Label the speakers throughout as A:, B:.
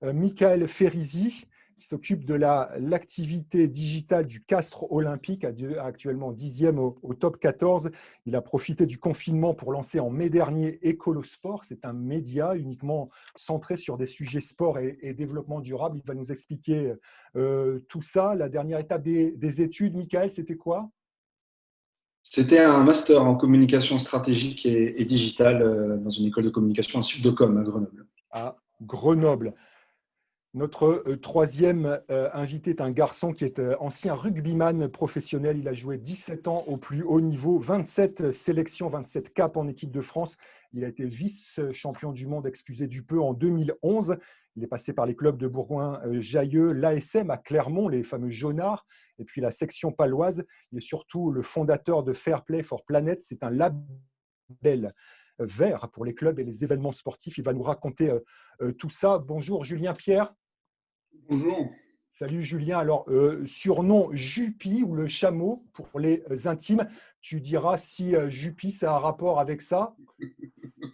A: Michael Ferrizi, qui s'occupe de l'activité digitale du Castres Olympique, actuellement 10e au top 14. Il a profité du confinement pour lancer en mai dernier Écolosport. C'est un média uniquement centré sur des sujets sport et développement durable. Il va nous expliquer tout ça. La dernière étape des études, Michael, c'était quoi?
B: C'était un master en communication stratégique et digitale dans une école de communication à Subdocom à Grenoble.
A: À Grenoble. Notre troisième invité est un garçon qui est ancien rugbyman professionnel. Il a joué 17 ans au plus haut niveau, 27 sélections, 27 caps en équipe de France. Il a été vice-champion du monde, excusez du peu, en 2011. Il est passé par les clubs de Bourgoin-Jallieu, l'ASM à Clermont, les fameux Jaunards, et puis la section paloise. Il est surtout le fondateur de Fair Play for Planet. C'est un label vert pour les clubs et les événements sportifs. Il va nous raconter tout ça. Bonjour Julien Pierre.
C: Bonjour.
A: Salut Julien. Alors, surnom Jupy ou le chameau pour les intimes. Tu diras si Jupy, ça a un rapport avec ça.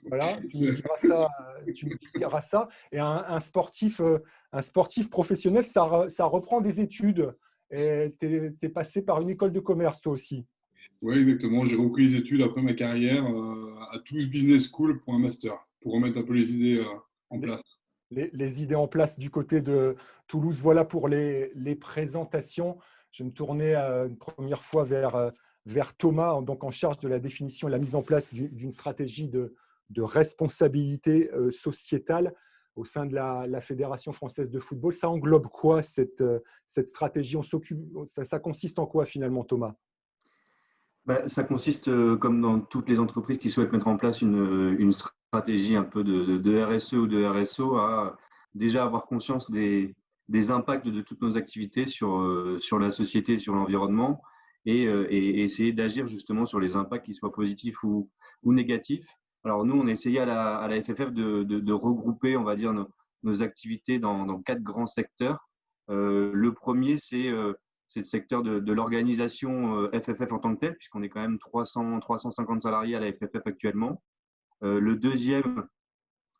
A: Voilà, tu me diras ça. Tu me diras ça. Et un sportif professionnel, ça reprend des études. Et tu es passé par une école de commerce, toi aussi.
C: Oui, exactement. J'ai repris les études après ma carrière à Toulouse Business School pour un master, pour remettre un peu les idées en place.
A: Les idées en place du côté de Toulouse. Voilà pour les présentations. Je vais me tourner une première fois vers Thomas, donc en charge de la définition et la mise en place d'une stratégie de responsabilité sociétale au sein de la Fédération française de football. Ça englobe quoi cette stratégie? Ça consiste en quoi finalement, Thomas?
D: Ça consiste, comme dans toutes les entreprises qui souhaitent mettre en place une stratégie un peu de RSE ou de RSO, à déjà avoir conscience des impacts de toutes nos activités sur la société, sur l'environnement, et essayer d'agir justement sur les impacts qui soient positifs ou négatifs. Alors nous, on a essayé à la FFF de regrouper, on va dire, nos activités dans 4 grands secteurs. Le premier, c'est le secteur de l'organisation FFF en tant que tel, puisqu'on est quand même 350 salariés à la FFF actuellement. Le deuxième,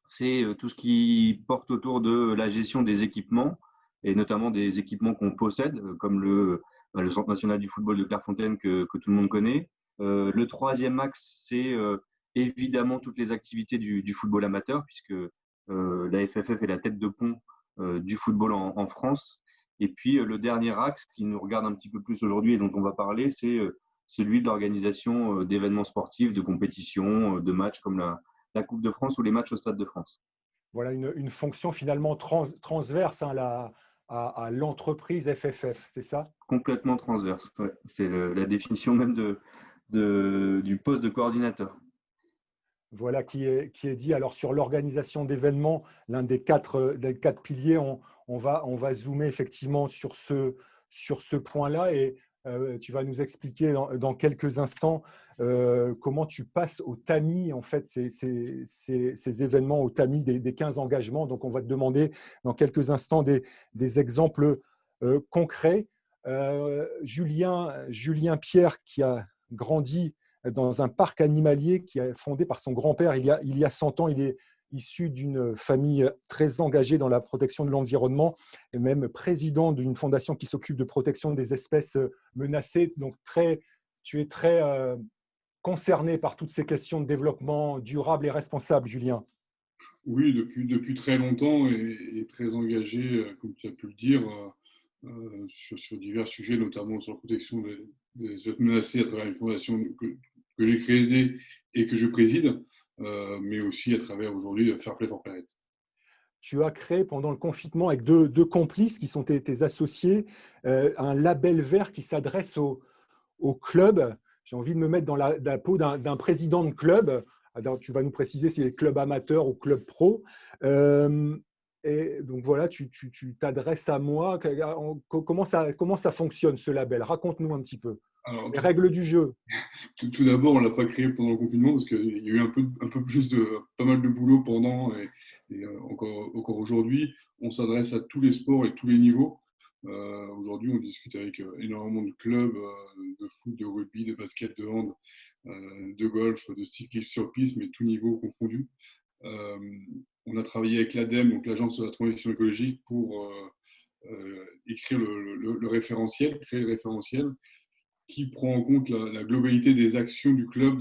D: c'est tout ce qui porte autour de la gestion des équipements, et notamment des équipements qu'on possède, comme le Centre national du football de Clairefontaine que tout le monde connaît. Le troisième axe, c'est évidemment toutes les activités du football amateur, puisque la FFF est la tête de pont du football en France. Et puis, le dernier axe qui nous regarde un petit peu plus aujourd'hui et dont on va parler, c'est celui de l'organisation d'événements sportifs, de compétitions, de matchs comme la Coupe de France ou les matchs au Stade de France.
A: Voilà une fonction finalement transverse à l'entreprise FFF, c'est ça?
D: Complètement transverse, ouais. C'est la définition même du poste de coordinateur.
A: Voilà qui est dit. Alors sur l'organisation d'événements, l'un des quatre piliers, on va zoomer effectivement sur ce point-là et tu vas nous expliquer dans quelques instants comment tu passes au tamis en fait ces événements au tamis des 15 engagements. Donc on va te demander dans quelques instants des exemples concrets. Julien Pierre qui a grandi dans un parc animalier qui est fondé par son grand-père il y a 100 ans. Il est issu d'une famille très engagée dans la protection de l'environnement et même président d'une fondation qui s'occupe de protection des espèces menacées. Donc, tu es très concerné par toutes ces questions de développement durable et responsable, Julien.
C: Oui, depuis très longtemps et très engagé, comme tu as pu le dire, sur divers sujets, notamment sur la protection des espèces menacées à travers une fondation que j'ai créée et que je préside, mais aussi à travers aujourd'hui Fair Play for Planet.
A: Tu as créé pendant le confinement avec deux complices qui sont tes associés, un label vert qui s'adresse au club. J'ai envie de me mettre dans la peau d'un président de club. Alors, tu vas nous préciser si c'est club amateur ou club pro. Et donc voilà, tu t'adresses à moi. Comment ça fonctionne ce label? Raconte-nous un petit peu
C: Alors,
A: les règles du jeu.
C: tout d'abord, on ne l'a pas créé pendant le confinement parce qu'il y a eu un peu plus pas mal de boulot pendant et encore aujourd'hui. On s'adresse à tous les sports et tous les niveaux. Aujourd'hui, on discute avec énormément de clubs de foot, de rugby, de basket, de hand, de golf, de cyclisme sur piste, mais tous niveaux confondus. on a travaillé avec l'ADEME, donc l'Agence de la transition écologique, pour écrire le référentiel, créer le référentiel qui prend en compte la globalité des actions du club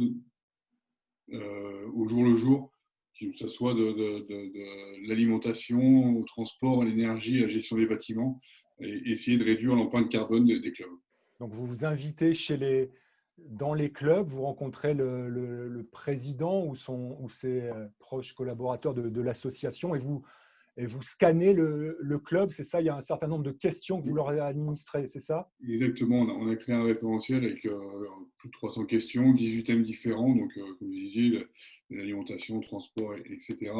C: au jour le jour, que ce soit de l'alimentation, au transport, à l'énergie, à la gestion des bâtiments, et essayer de réduire l'empreinte carbone des clubs.
A: Donc, vous vous invitez dans les clubs, vous rencontrez le président ou ses proches collaborateurs de l'association et vous scannez le club, c'est ça? Il y a un certain nombre de questions que vous leur administrez, c'est ça?
C: Exactement, on a créé un référentiel avec plus de 300 questions, 18 thèmes différents, donc comme je disais, l'alimentation, le transport, etc.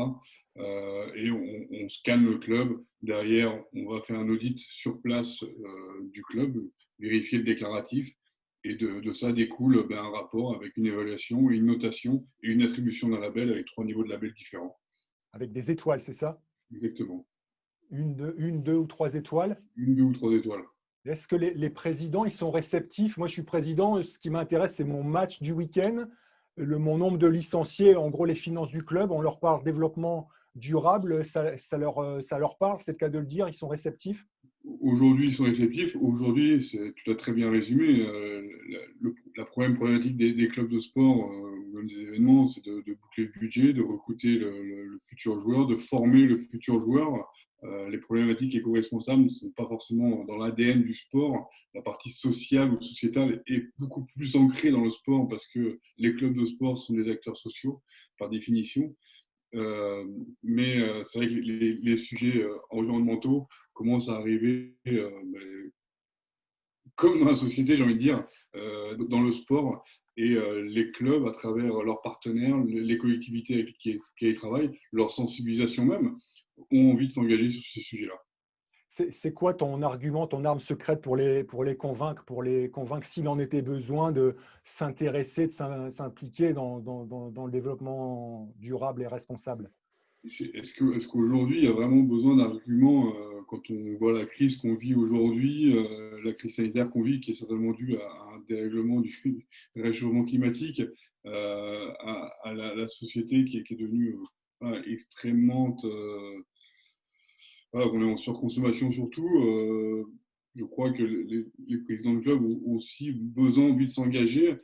C: Et on scanne le club. Derrière, on va faire un audit sur place du club, vérifier le déclaratif, et de ça découle un rapport avec une évaluation, une notation et une attribution d'un label avec 3 niveaux de label différents.
A: Avec des étoiles, c'est ça?
C: Exactement.
A: Une, deux ou 3 étoiles?
C: 1, 2 ou 3 étoiles.
A: Est-ce que les présidents, ils sont réceptifs? Moi, je suis président. Ce qui m'intéresse, c'est mon match du week-end, mon nombre de licenciés, en gros, les finances du club. On leur parle développement durable. Ça leur parle, c'est le cas de le dire. Ils sont réceptifs?
C: Aujourd'hui, ils sont réceptifs. Aujourd'hui, tu as très bien résumé. La problématique des clubs de sport, ou même des événements, c'est de boucler le budget, de recruter le futur joueur, de former le futur joueur. Les problématiques éco-responsables ne sont pas forcément dans l'ADN du sport. La partie sociale ou sociétale est beaucoup plus ancrée dans le sport parce que les clubs de sport sont des acteurs sociaux, par définition. Mais c'est vrai que les sujets environnementaux commencent à arriver, comme dans la société, j'ai envie de dire, dans le sport. Et les clubs, à travers leurs partenaires, les collectivités avec qui ils travaillent, leur sensibilisation même, ont envie de s'engager sur ces sujets-là.
A: C'est quoi ton argument, ton arme secrète pour les convaincre, s'il en était besoin de s'intéresser, de s'impliquer dans le développement durable et responsable?
C: Est-ce qu'aujourd'hui, il y a vraiment besoin d'arguments quand on voit la crise qu'on vit aujourd'hui, la crise sanitaire qu'on vit, qui est certainement due à un dérèglement du réchauffement climatique, à la société qui est devenue extrêmement… on est en surconsommation surtout. Je crois que les présidents de club ont aussi envie de s'engager.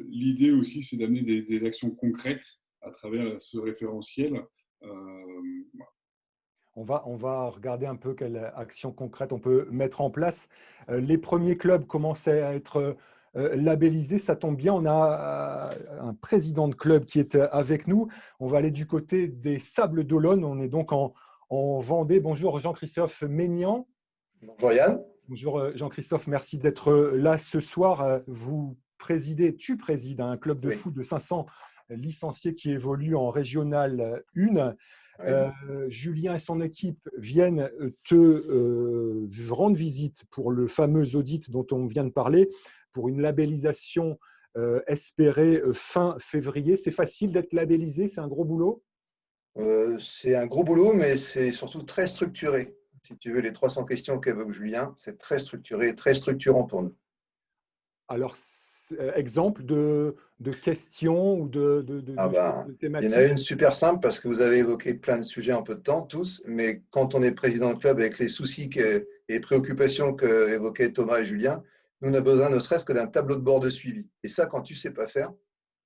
C: L'idée aussi, c'est d'amener des actions concrètes à travers ce référentiel.
A: On va regarder un peu quelles actions concrètes on peut mettre en place. Les premiers clubs commençaient à être labellisés. Ça tombe bien, on a un président de club qui est avec nous. On va aller du côté des Sables d'Olonne. On est donc en Vendée. Bonjour Jean-Christophe Maignan.
E: Bonjour Yann.
A: Bonjour Jean-Christophe, merci d'être là ce soir. Tu présides un club de foot de 500 licenciés qui évolue en Régional 1. Julien et son équipe viennent te rendre visite pour le fameux audit dont on vient de parler, pour une labellisation espérée fin février. C'est facile d'être labellisé? C'est un gros boulot?
E: C'est un gros boulot, mais c'est surtout très structuré. Si tu veux, les 300 questions qu'évoque Julien, c'est très structuré, très structurant pour nous.
A: Alors, exemple de questions ou de thématiques?
E: Il y en a une super simple parce que vous avez évoqué plein de sujets en peu de temps, tous, mais quand on est président de club avec les soucis et les préoccupations qu'évoquaient Thomas et Julien, nous on a besoin ne serait-ce que d'un tableau de bord de suivi. Et ça, quand tu ne sais pas faire,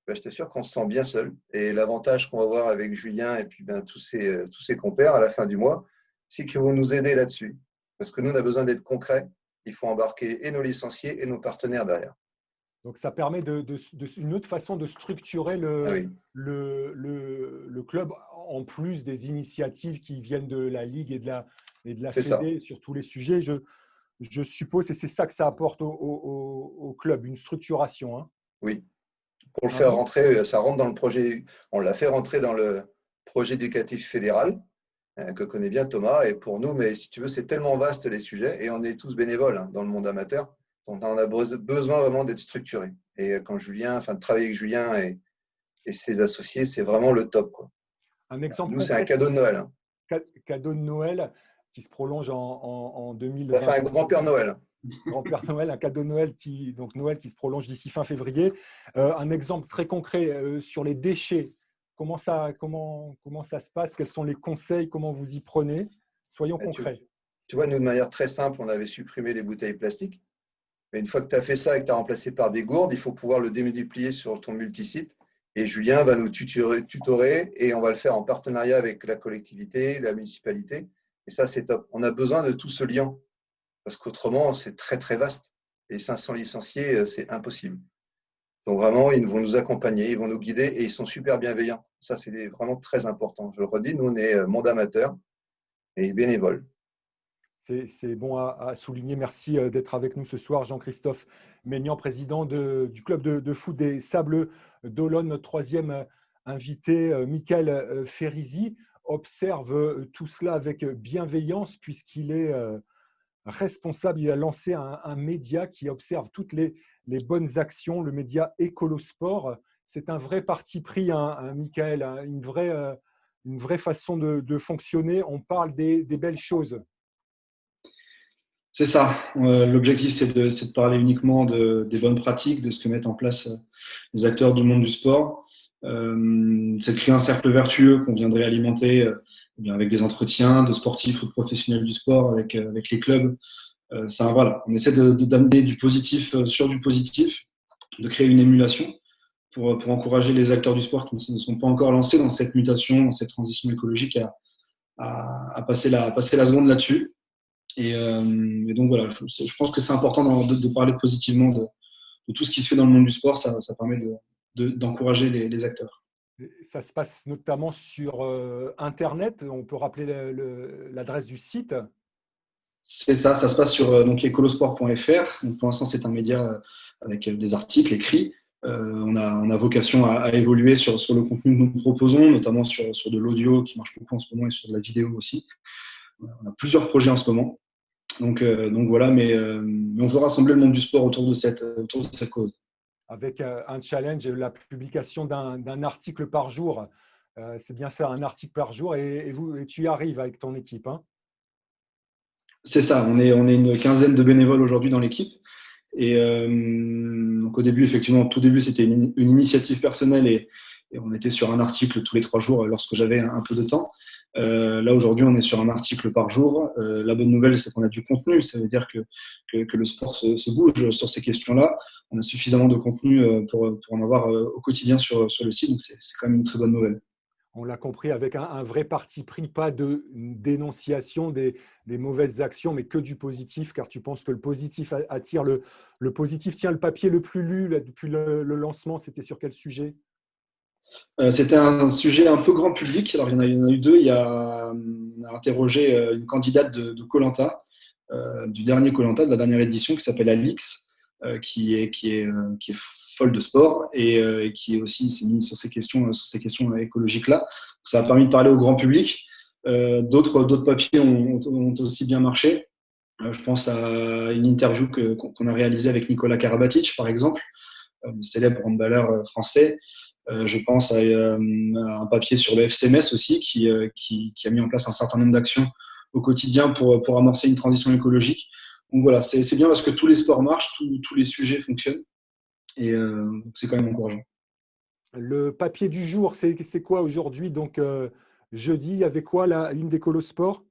E: je t'assure qu'on se sent bien seul. Et l'avantage qu'on va voir avec Julien et puis tous ses compères à la fin du mois, c'est qu'ils vont nous aider là-dessus. Parce que nous, on a besoin d'être concrets. Il faut embarquer et nos licenciés et nos partenaires derrière.
A: Donc, ça permet une autre façon de structurer le club, en plus des initiatives qui viennent de la Ligue et de la Fédé sur tous les sujets. Je suppose, et c'est ça que ça apporte au club, une structuration. Hein.
E: Oui. Pour le faire rentrer, ça rentre dans le projet. On l'a fait rentrer dans le projet éducatif fédéral que connaît bien Thomas. Et pour nous, mais si tu veux, c'est tellement vaste les sujets et on est tous bénévoles dans le monde amateur. Donc, on a besoin vraiment d'être structuré. Et quand de travailler avec Julien et ses associés, c'est vraiment le top, quoi.
A: Un exemple
E: nous, c'est un cadeau de Noël.
A: Cadeau de Noël qui se prolonge en 2020.
E: Ça fait un grand-père Noël.
A: Grand-père Noël, un cadeau de Noël qui se prolonge d'ici fin février. Un exemple très concret sur les déchets. comment ça se passe? Quels sont les conseils? Comment vous y prenez? Soyons
E: Bah,
A: concrets.
E: tu vois, nous, de manière très simple, on avait supprimé les bouteilles plastiques. Mais une fois que tu as fait ça et que tu as remplacé par des gourdes, il faut pouvoir le démultiplier sur ton multisite. Et Julien va nous tutorer et on va le faire en partenariat avec la collectivité, la municipalité. Et ça, c'est top. On a besoin de tout ce lien parce qu'autrement, c'est très, très vaste. Et 500 licenciés, c'est impossible. Donc vraiment, ils vont nous accompagner, ils vont nous guider et ils sont super bienveillants. Ça, c'est vraiment très important. Je le redis, nous, on est monde amateur et bénévoles.
A: C'est bon à souligner. Merci d'être avec nous ce soir, Jean-Christophe Maignan, président du club de foot des Sables d'Olonne. Notre troisième invité, Mickaël Férizi, observe tout cela avec bienveillance puisqu'il est responsable. Il a lancé un média qui observe toutes les bonnes actions, le média Écolosport. C'est un vrai parti pris, Mickaël, une vraie façon de fonctionner. On parle des belles choses.
B: C'est ça. L'objectif, c'est de parler uniquement des bonnes pratiques, de ce que mettent en place les acteurs du monde du sport. C'est de créer un cercle vertueux qu'on viendrait alimenter avec des entretiens de sportifs ou de professionnels du sport, avec les clubs. Voilà. On essaie d'amener du positif sur du positif, de créer une émulation pour encourager les acteurs du sport qui ne sont pas encore lancés dans cette mutation, dans cette transition écologique, à passer la seconde là-dessus. Et donc voilà, je pense que c'est important de parler positivement de tout ce qui se fait dans le monde du sport. Ça permet d'encourager les acteurs.
A: Ça se passe notamment sur Internet. On peut rappeler l'adresse du site.
B: C'est ça se passe sur donc écolosport.fr. Donc pour l'instant, c'est un média avec des articles écrits. On a vocation à évoluer sur le contenu que nous proposons, notamment sur de l'audio qui marche beaucoup en ce moment et sur de la vidéo aussi. On a plusieurs projets en ce moment. Donc voilà, mais on veut rassembler le monde du sport autour de cette cause.
A: Avec un challenge, la publication d'un article par jour. C'est bien ça, un article par jour, et tu y arrives avec ton équipe. Hein.
B: C'est ça, on est une quinzaine de bénévoles aujourd'hui dans l'équipe. Et donc au début, effectivement, au tout début, c'était une initiative personnelle et on était sur un article tous les 3 jours lorsque j'avais un peu de temps. Là, aujourd'hui, on est sur un article par jour. La bonne nouvelle, c'est qu'on a du contenu. Ça veut dire que le sport se bouge sur ces questions-là. On a suffisamment de contenu pour en avoir au quotidien sur le site. Donc, c'est quand même une très bonne nouvelle.
A: On l'a compris, avec un vrai parti pris, pas de dénonciation des mauvaises actions, mais que du positif, car tu penses que le positif attire le positif. Tiens, le papier le plus lu là, depuis le lancement, c'était sur quel sujet ?
B: C'était un sujet un peu grand public. Alors, il y en a eu 2. On a interrogé une candidate de Koh-Lanta, du dernier Koh-Lanta, de la dernière édition, qui s'appelle Alix, qui est folle de sport et qui aussi s'est mise sur ces questions écologiques-là. Ça a permis de parler au grand public. D'autres papiers ont aussi bien marché. Je pense à une interview qu'on a réalisée avec Nicolas Karabatic, par exemple, le célèbre handballeur français. Je pense à un papier sur le FC Metz aussi qui a mis en place un certain nombre d'actions au quotidien pour amorcer une transition écologique. Donc voilà, c'est bien parce que tous les sports marchent, tous les sujets fonctionnent et c'est quand même encourageant.
A: Le papier du jour, c'est quoi aujourd'hui? Donc jeudi, il y avait quoi une d'Écolosport?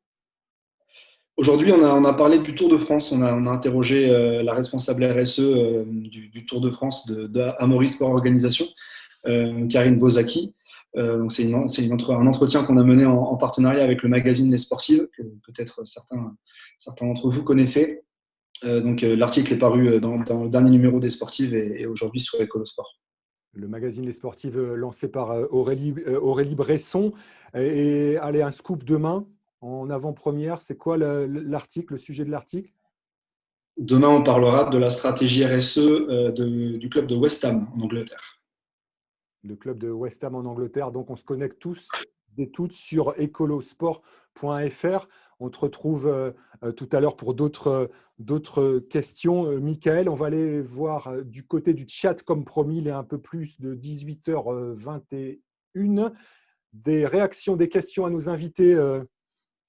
B: Aujourd'hui, on a parlé du Tour de France. On a interrogé la responsable RSE du Tour de France d'Amaury Sport Organisation, Karine Bozaki. Donc c'est un entretien qu'on a mené en partenariat avec le magazine Les Sportives, que peut-être certains d'entre vous connaissez. Donc l'article est paru dans le dernier numéro des Sportives et aujourd'hui sur Écolosport.
A: Le magazine Les Sportives lancé par Aurélie Bresson. Et allez, un scoop demain en avant-première. C'est quoi l'article, le sujet de l'article?
B: Demain, on parlera de la stratégie RSE du club de West Ham en Angleterre.
A: Le club de West Ham en Angleterre. Donc, on se connecte tous et toutes sur écolosport.fr. On te retrouve tout à l'heure pour d'autres questions. Mickaël, on va aller voir du côté du chat comme promis. Il est un peu plus de 18h21. Des réactions, des questions à nos invités,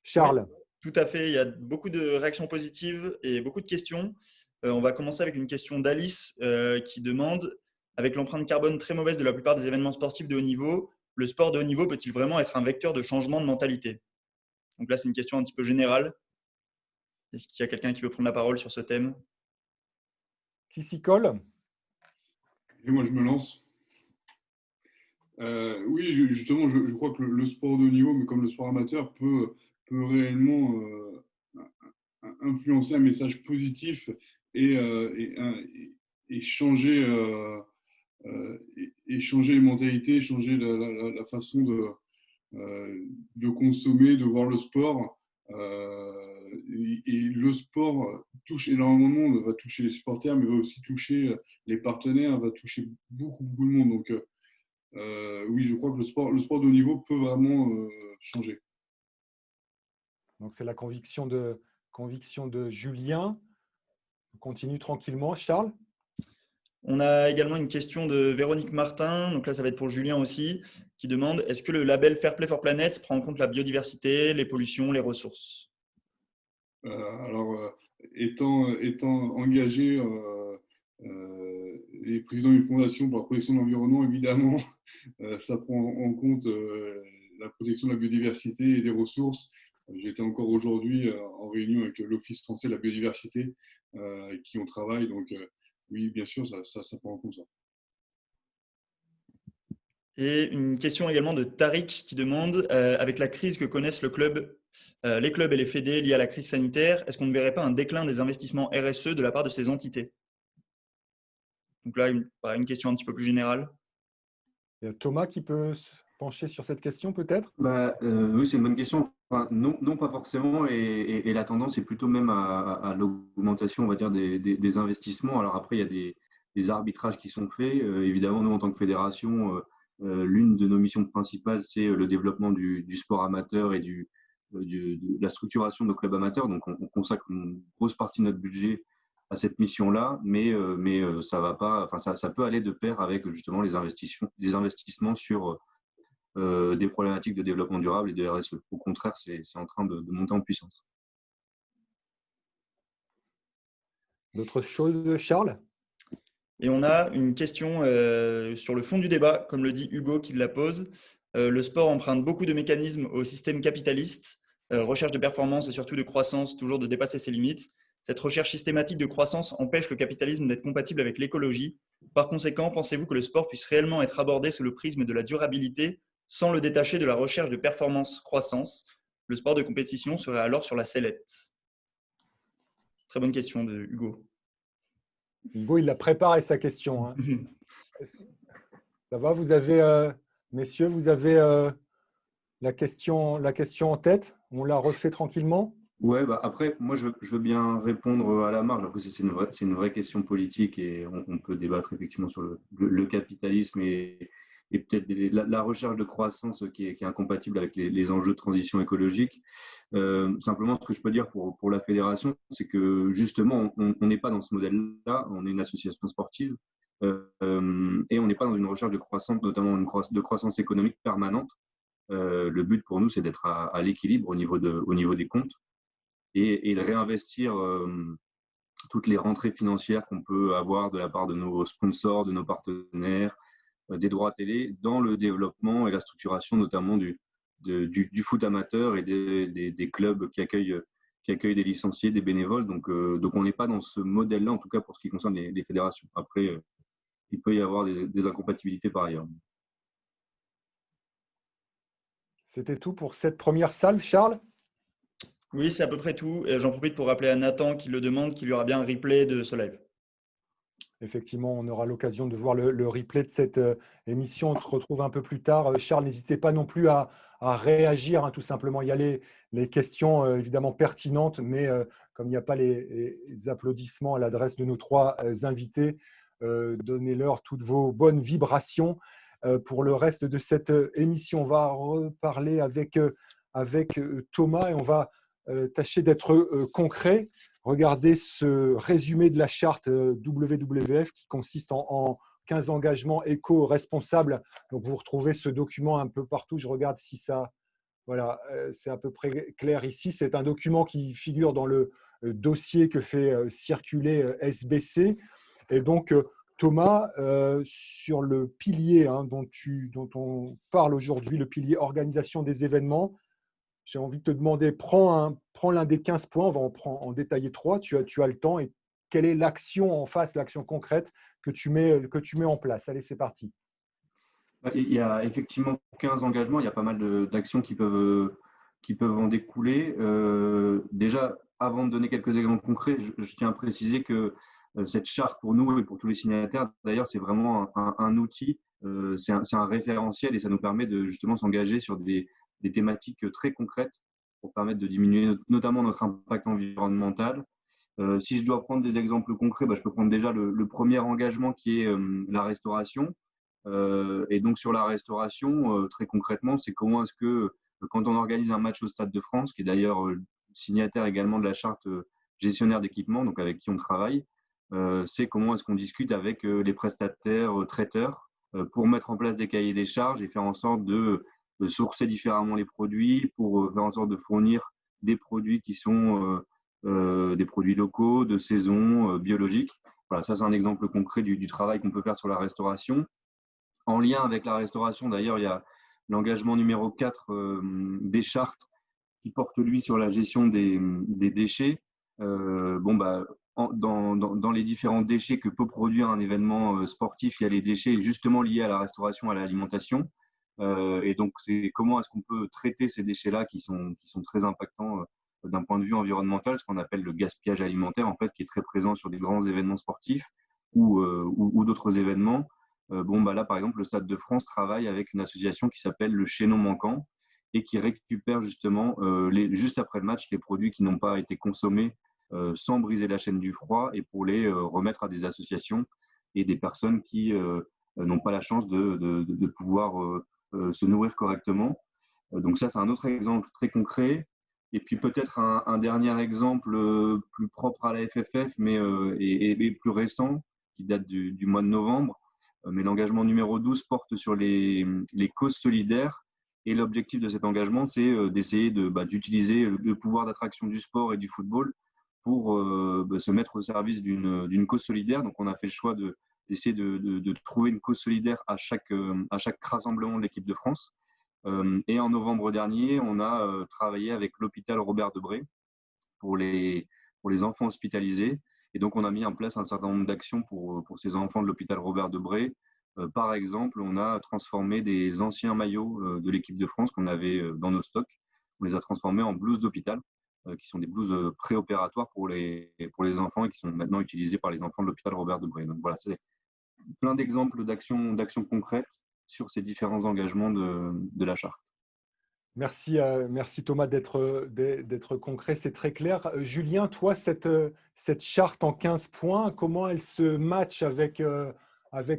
A: Charles.
F: Oui, tout à fait. Il y a beaucoup de réactions positives et beaucoup de questions. On va commencer avec une question d'Alice qui demande: avec l'empreinte carbone très mauvaise de la plupart des événements sportifs de haut niveau, le sport de haut niveau peut-il vraiment être un vecteur de changement de mentalité? Donc là, c'est une question un petit peu générale. Est-ce qu'il y a quelqu'un qui veut prendre la parole sur ce thème?
A: Qui s'y colle?
C: Et moi, je me lance. Oui, justement, je crois que le sport de haut niveau, mais comme le sport amateur, peut réellement influencer un message positif et, et changer, et changer les mentalités, changer la façon de consommer, de voir le sport. Et le sport touche énormément de monde, va toucher les supporters, mais va aussi toucher les partenaires, va toucher beaucoup, beaucoup de monde. Donc, oui, je crois que le sport de haut niveau peut vraiment changer.
A: Donc, c'est la conviction de Julien. On continue tranquillement. Charles?
F: On a également une question de Véronique Martin, donc là ça va être pour Julien aussi, qui demande: est-ce que le label Fair Play for Planet prend en compte la biodiversité, les pollutions, les ressources?
C: Alors, étant engagé et président d'une fondation pour la protection de l'environnement, évidemment, ça prend en compte la protection de la biodiversité et des ressources. J'étais encore aujourd'hui en réunion avec l'Office français de la biodiversité, avec qui on travaille. Donc, oui, bien sûr, ça prend en compte ça.
F: Et une question également de Tariq qui demande: avec la crise que connaissent les clubs et les fédés liés à la crise sanitaire, est-ce qu'on ne verrait pas un déclin des investissements RSE de la part de ces entités? Donc là, une question un petit peu plus générale.
A: Il y a Thomas qui peut se pencher sur cette question peut-être?
D: Oui, c'est une bonne question. Enfin, non, pas forcément. Et la tendance est plutôt même à l'augmentation, on va dire, des investissements. Alors après, il y a des arbitrages qui sont faits. Évidemment, nous, en tant que fédération, l'une de nos missions principales, c'est le développement du sport amateur et de la structuration de nos clubs amateurs. Donc, on consacre une grosse partie de notre budget à cette mission-là, mais ça va pas. Enfin, ça peut aller de pair avec justement les investissements sur des problématiques de développement durable et de RSE. Au contraire, c'est en train de monter en puissance.
A: D'autres choses, Charles?
F: Et on a une question sur le fond du débat, comme le dit Hugo qui la pose. Le sport emprunte beaucoup de mécanismes au système capitaliste, recherche de performance et surtout de croissance, toujours de dépasser ses limites. Cette recherche systématique de croissance empêche le capitalisme d'être compatible avec l'écologie. Par conséquent, pensez-vous que le sport puisse réellement être abordé sous le prisme de la durabilité sans le détacher de la recherche de performance-croissance? Le sport de compétition serait alors sur la sellette. Très bonne question de Hugo.
A: Hugo, il a préparé sa question. Hein. Ça va, vous avez, messieurs, vous avez la question en tête? On la refait tranquillement?
D: Ouais, après, moi, je veux bien répondre à la marge. Après, c'est une vraie question politique et on peut débattre effectivement sur le capitalisme et peut-être la recherche de croissance qui est incompatible avec les enjeux de transition écologique. Simplement, ce que je peux dire pour la fédération, c'est que justement, on n'est pas dans ce modèle-là. On est une association sportive et on n'est pas dans une recherche de croissance, notamment de croissance économique permanente. Le but pour nous, c'est d'être à l'équilibre au niveau des comptes et de réinvestir toutes les rentrées financières qu'on peut avoir de la part de nos sponsors, de nos partenaires, des droits télé, dans le développement et la structuration notamment du foot amateur et des clubs qui accueillent des licenciés, des bénévoles. Donc on n'est pas dans ce modèle-là, en tout cas pour ce qui concerne les fédérations. Après, il peut y avoir des incompatibilités par ailleurs.
A: C'était tout pour cette première salve, Charles?
F: Oui, c'est à peu près tout. Et j'en profite pour rappeler à Nathan qui le demande qu'il y aura bien un replay de ce live.
A: Effectivement, on aura l'occasion de voir le replay de cette émission. On se retrouve un peu plus tard. Charles, n'hésitez pas non plus à réagir, hein, tout simplement. Il y a les questions évidemment pertinentes, mais comme il n'y a pas les applaudissements à l'adresse de nos trois invités, donnez-leur toutes vos bonnes vibrations pour le reste de cette émission. On va reparler avec Thomas et on va tâcher d'être concret. Regardez ce résumé de la charte WWF qui consiste en 15 engagements éco-responsables. Donc, vous retrouvez ce document un peu partout. Je regarde si ça… Voilà, c'est à peu près clair ici. C'est un document qui figure dans le dossier que fait circuler SBC. Et donc, Thomas, sur le pilier dont on parle aujourd'hui, le pilier organisation des événements, j'ai envie de te demander, prends l'un des 15 points, on va en détailler 3, tu as le temps, et quelle est l'action en face, l'action concrète que tu mets en place? Allez, c'est parti.
D: Il y a effectivement 15 engagements, il y a pas mal d'actions qui peuvent en découler. Déjà, avant de donner quelques exemples concrets, je tiens à préciser que cette charte pour nous et pour tous les signataires, d'ailleurs, c'est vraiment un outil, c'est un référentiel et ça nous permet de justement s'engager sur des thématiques très concrètes pour permettre de diminuer notamment notre impact environnemental. Si je dois prendre des exemples concrets, je peux prendre déjà le premier engagement qui est la restauration. Et donc sur la restauration, très concrètement, c'est comment est-ce que quand on organise un match au Stade de France, qui est d'ailleurs signataire également de la charte gestionnaire d'équipement, donc avec qui on travaille, c'est comment est-ce qu'on discute avec les prestataires traiteurs pour mettre en place des cahiers des charges et faire en sorte de sourcer différemment les produits, pour faire en sorte de fournir des produits qui sont des produits locaux, de saison, biologiques. Voilà, ça c'est un exemple concret du travail qu'on peut faire sur la restauration. En lien avec la restauration, d'ailleurs, il y a l'engagement numéro 4 des chartes qui porte, lui, sur la gestion des déchets. Dans les différents déchets que peut produire un événement sportif, il y a les déchets justement liés à la restauration, à l'alimentation. Et donc, c'est comment est-ce qu'on peut traiter ces déchets-là qui sont très impactants d'un point de vue environnemental, ce qu'on appelle le gaspillage alimentaire, en fait, qui est très présent sur des grands événements sportifs ou d'autres événements. Là, par exemple, le Stade de France travaille avec une association qui s'appelle le Chaînon Manquant et qui récupère justement, juste après le match, les produits qui n'ont pas été consommés sans briser la chaîne du froid et pour les remettre à des associations et des personnes qui n'ont pas la chance de pouvoir se nourrir correctement. Donc ça, c'est un autre exemple très concret. Et puis peut-être un dernier exemple plus propre à la FFF, mais et plus récent, qui date du mois de novembre. Mais l'engagement numéro 12 porte sur les causes solidaires. Et l'objectif de cet engagement, c'est d'essayer d'utiliser le pouvoir d'attraction du sport et du football pour se mettre au service d'une cause solidaire. Donc, on a fait le choix d'essayer de trouver une cause solidaire à chaque rassemblement de l'équipe de France. Et en novembre dernier, on a travaillé avec l'hôpital Robert Debré pour les enfants hospitalisés. Et donc, on a mis en place un certain nombre d'actions pour ces enfants de l'hôpital Robert Debré. Par exemple, on a transformé des anciens maillots de l'équipe de France qu'on avait dans nos stocks. On les a transformés en blouses d'hôpital, qui sont des blouses préopératoires pour les enfants et qui sont maintenant utilisées par les enfants de l'hôpital Robert Debré. Donc voilà, c'est plein d'exemples d'actions concrètes sur ces différents engagements de la charte.
A: Merci Thomas d'être concret, c'est très clair. Julien, toi, cette charte en 15 points, comment elle se match avec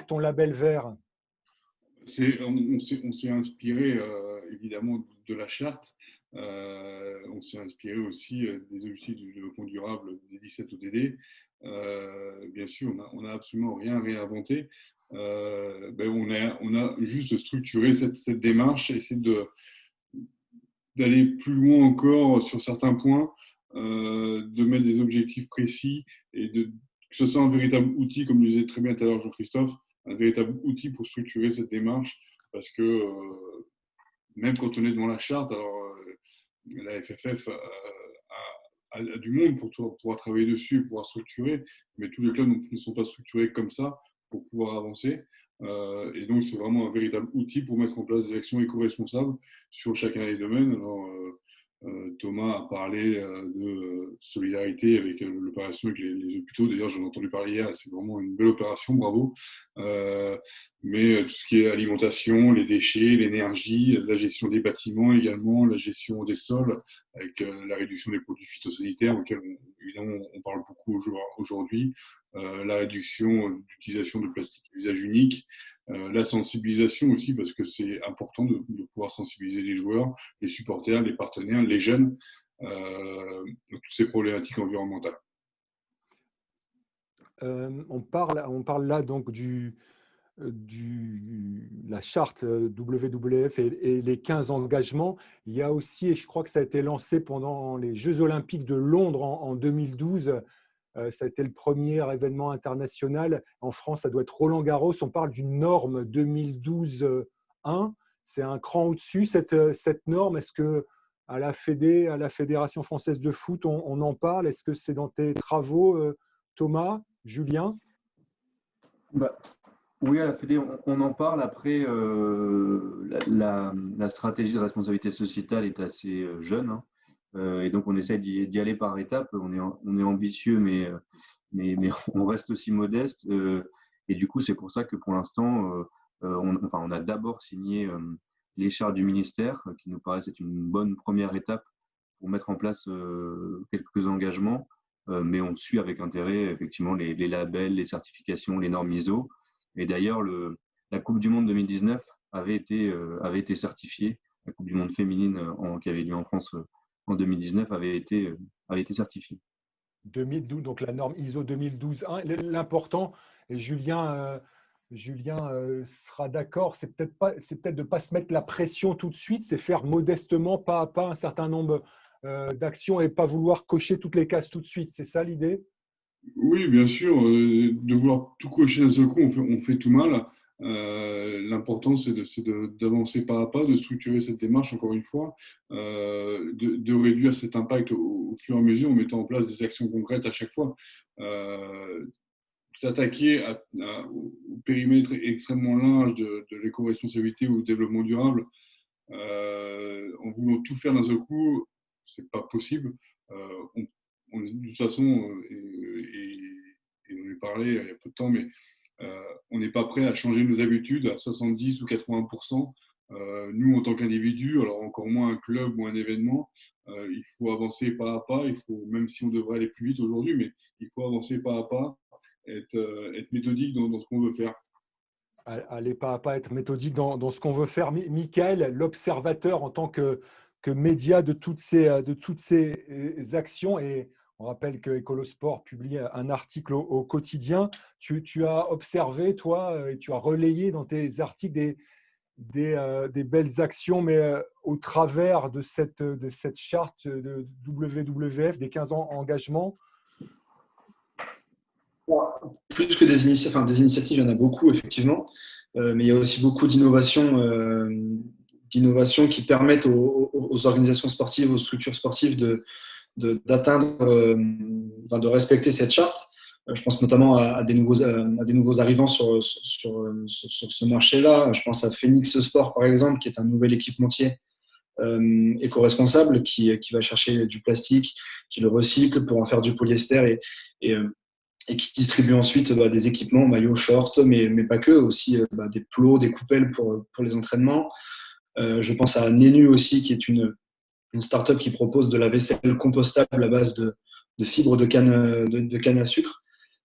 A: ton label vert?
C: On s'est inspiré évidemment de la charte. On s'est inspiré aussi des objectifs du développement durable des 17 ODD. Bien sûr, on n'a absolument rien réinventé. On a juste structuré cette démarche, essayer d'aller plus loin encore sur certains points, de mettre des objectifs précis et que ce soit un véritable outil, comme le disait très bien tout à l'heure Jean-Christophe, un véritable outil pour structurer cette démarche, parce que même quand on est devant la charte, alors la FFF a du monde pour pouvoir travailler dessus, pouvoir structurer, mais tous les clubs ne sont pas structurés comme ça pour pouvoir avancer. Et donc, c'est vraiment un véritable outil pour mettre en place des actions éco-responsables sur chacun des domaines. Alors, Thomas a parlé de solidarité avec l'opération avec les hôpitaux. D'ailleurs, j'en ai entendu parler hier, c'est vraiment une belle opération, bravo. Mais tout ce qui est alimentation, les déchets, l'énergie, la gestion des bâtiments également, la gestion des sols, avec la réduction des produits phytosanitaires, auxquels évidemment on parle beaucoup aujourd'hui, la réduction d'utilisation de plastique d'usage unique, la sensibilisation aussi, parce que c'est important de pouvoir sensibiliser les joueurs, les supporters, les partenaires, les jeunes, toutes ces problématiques environnementales.
A: On parle là donc la charte WWF et les 15 engagements. Il y a aussi, et je crois que ça a été lancé pendant les Jeux Olympiques de Londres en 2012, Ça a été le premier événement international. En France, ça doit être Roland-Garros. On parle d'une norme 2012-1. C'est un cran au-dessus, cette norme. Est-ce que à la Fédération française de foot, on en parle? Est-ce que c'est dans tes travaux, Thomas, Julien?
D: Bah, oui, à la Fédé, on en parle. Après, la stratégie de responsabilité sociétale est assez jeune, hein. Et donc, on essaie d'y aller par étapes. On est ambitieux, mais on reste aussi modeste. Et du coup, c'est pour ça que pour l'instant, on a d'abord signé les chartes du ministère, qui nous paraissent être une bonne première étape pour mettre en place quelques engagements. Mais on suit avec intérêt, effectivement, les labels, les certifications, les normes ISO. Et d'ailleurs, la Coupe du Monde 2019 avait été certifiée. La Coupe du Monde féminine qui avait lieu en France en 2019 avait été certifiée.
A: 2012, donc la norme ISO 2012-1. L'important, et Julien sera d'accord, c'est peut-être de ne pas se mettre la pression tout de suite, c'est faire modestement, pas à pas, un certain nombre d'actions et pas vouloir cocher toutes les cases tout de suite. C'est ça l'idée?
C: Oui, bien sûr, de vouloir tout cocher d'un seul coup, on fait tout mal. L'important, c'est d'avancer pas à pas, de structurer cette démarche, encore une fois, de réduire cet impact au fur et à mesure en mettant en place des actions concrètes à chaque fois. S'attaquer au périmètre extrêmement large de l'éco-responsabilité ou du développement durable, en voulant tout faire d'un seul coup, c'est pas possible. De toute façon, et on en a parlé il y a peu de temps, mais on n'est pas prêt à changer nos habitudes à 70 ou 80%. Nous, en tant qu'individus, alors encore moins un club ou un événement, il faut avancer pas à pas. Même si on devrait aller plus vite aujourd'hui, mais il faut avancer pas à pas, être méthodique dans ce qu'on veut faire.
A: Aller pas à pas, être méthodique dans ce qu'on veut faire. Michael, l'observateur en tant que média de toutes ces actions, et on rappelle que Écolosport publie un article au quotidien. Tu as observé, toi, et tu as relayé dans tes articles des belles actions, mais au travers de cette charte de WWF, des 15 ans engagement.
B: Plus que des initiatives, il y en a beaucoup, effectivement. Mais il y a aussi beaucoup d'innovations qui permettent aux organisations sportives, aux structures sportives d'atteindre, de respecter cette charte. Je pense notamment à des nouveaux arrivants sur ce marché-là. Je pense à Phoenix Sport, par exemple, qui est un nouvel équipementier éco-responsable qui va chercher du plastique, qui le recycle pour en faire du polyester et qui distribue ensuite des équipements, maillots, shorts, mais pas que, aussi des plots, des coupelles pour les entraînements. Je pense à Nenu aussi, qui est une start-up qui propose de la vaisselle compostable à base de fibres de canne à sucre,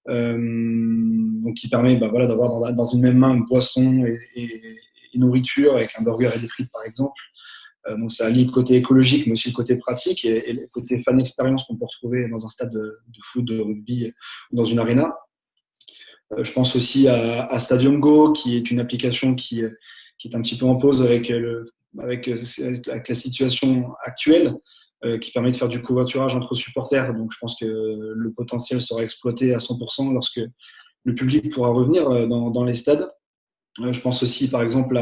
B: donc qui permet d'avoir dans une même main boisson et nourriture, avec un burger et des frites par exemple. Donc ça allie le côté écologique, mais aussi le côté pratique et le côté fan expérience qu'on peut retrouver dans un stade de foot, de rugby ou dans une arena. Je pense aussi à Stadium Go, qui est une application qui est un petit peu en pause avec la situation actuelle, qui permet de faire du covoiturage entre supporters. Donc je pense que le potentiel sera exploité à 100% lorsque le public pourra revenir dans les stades. Je pense aussi, par exemple,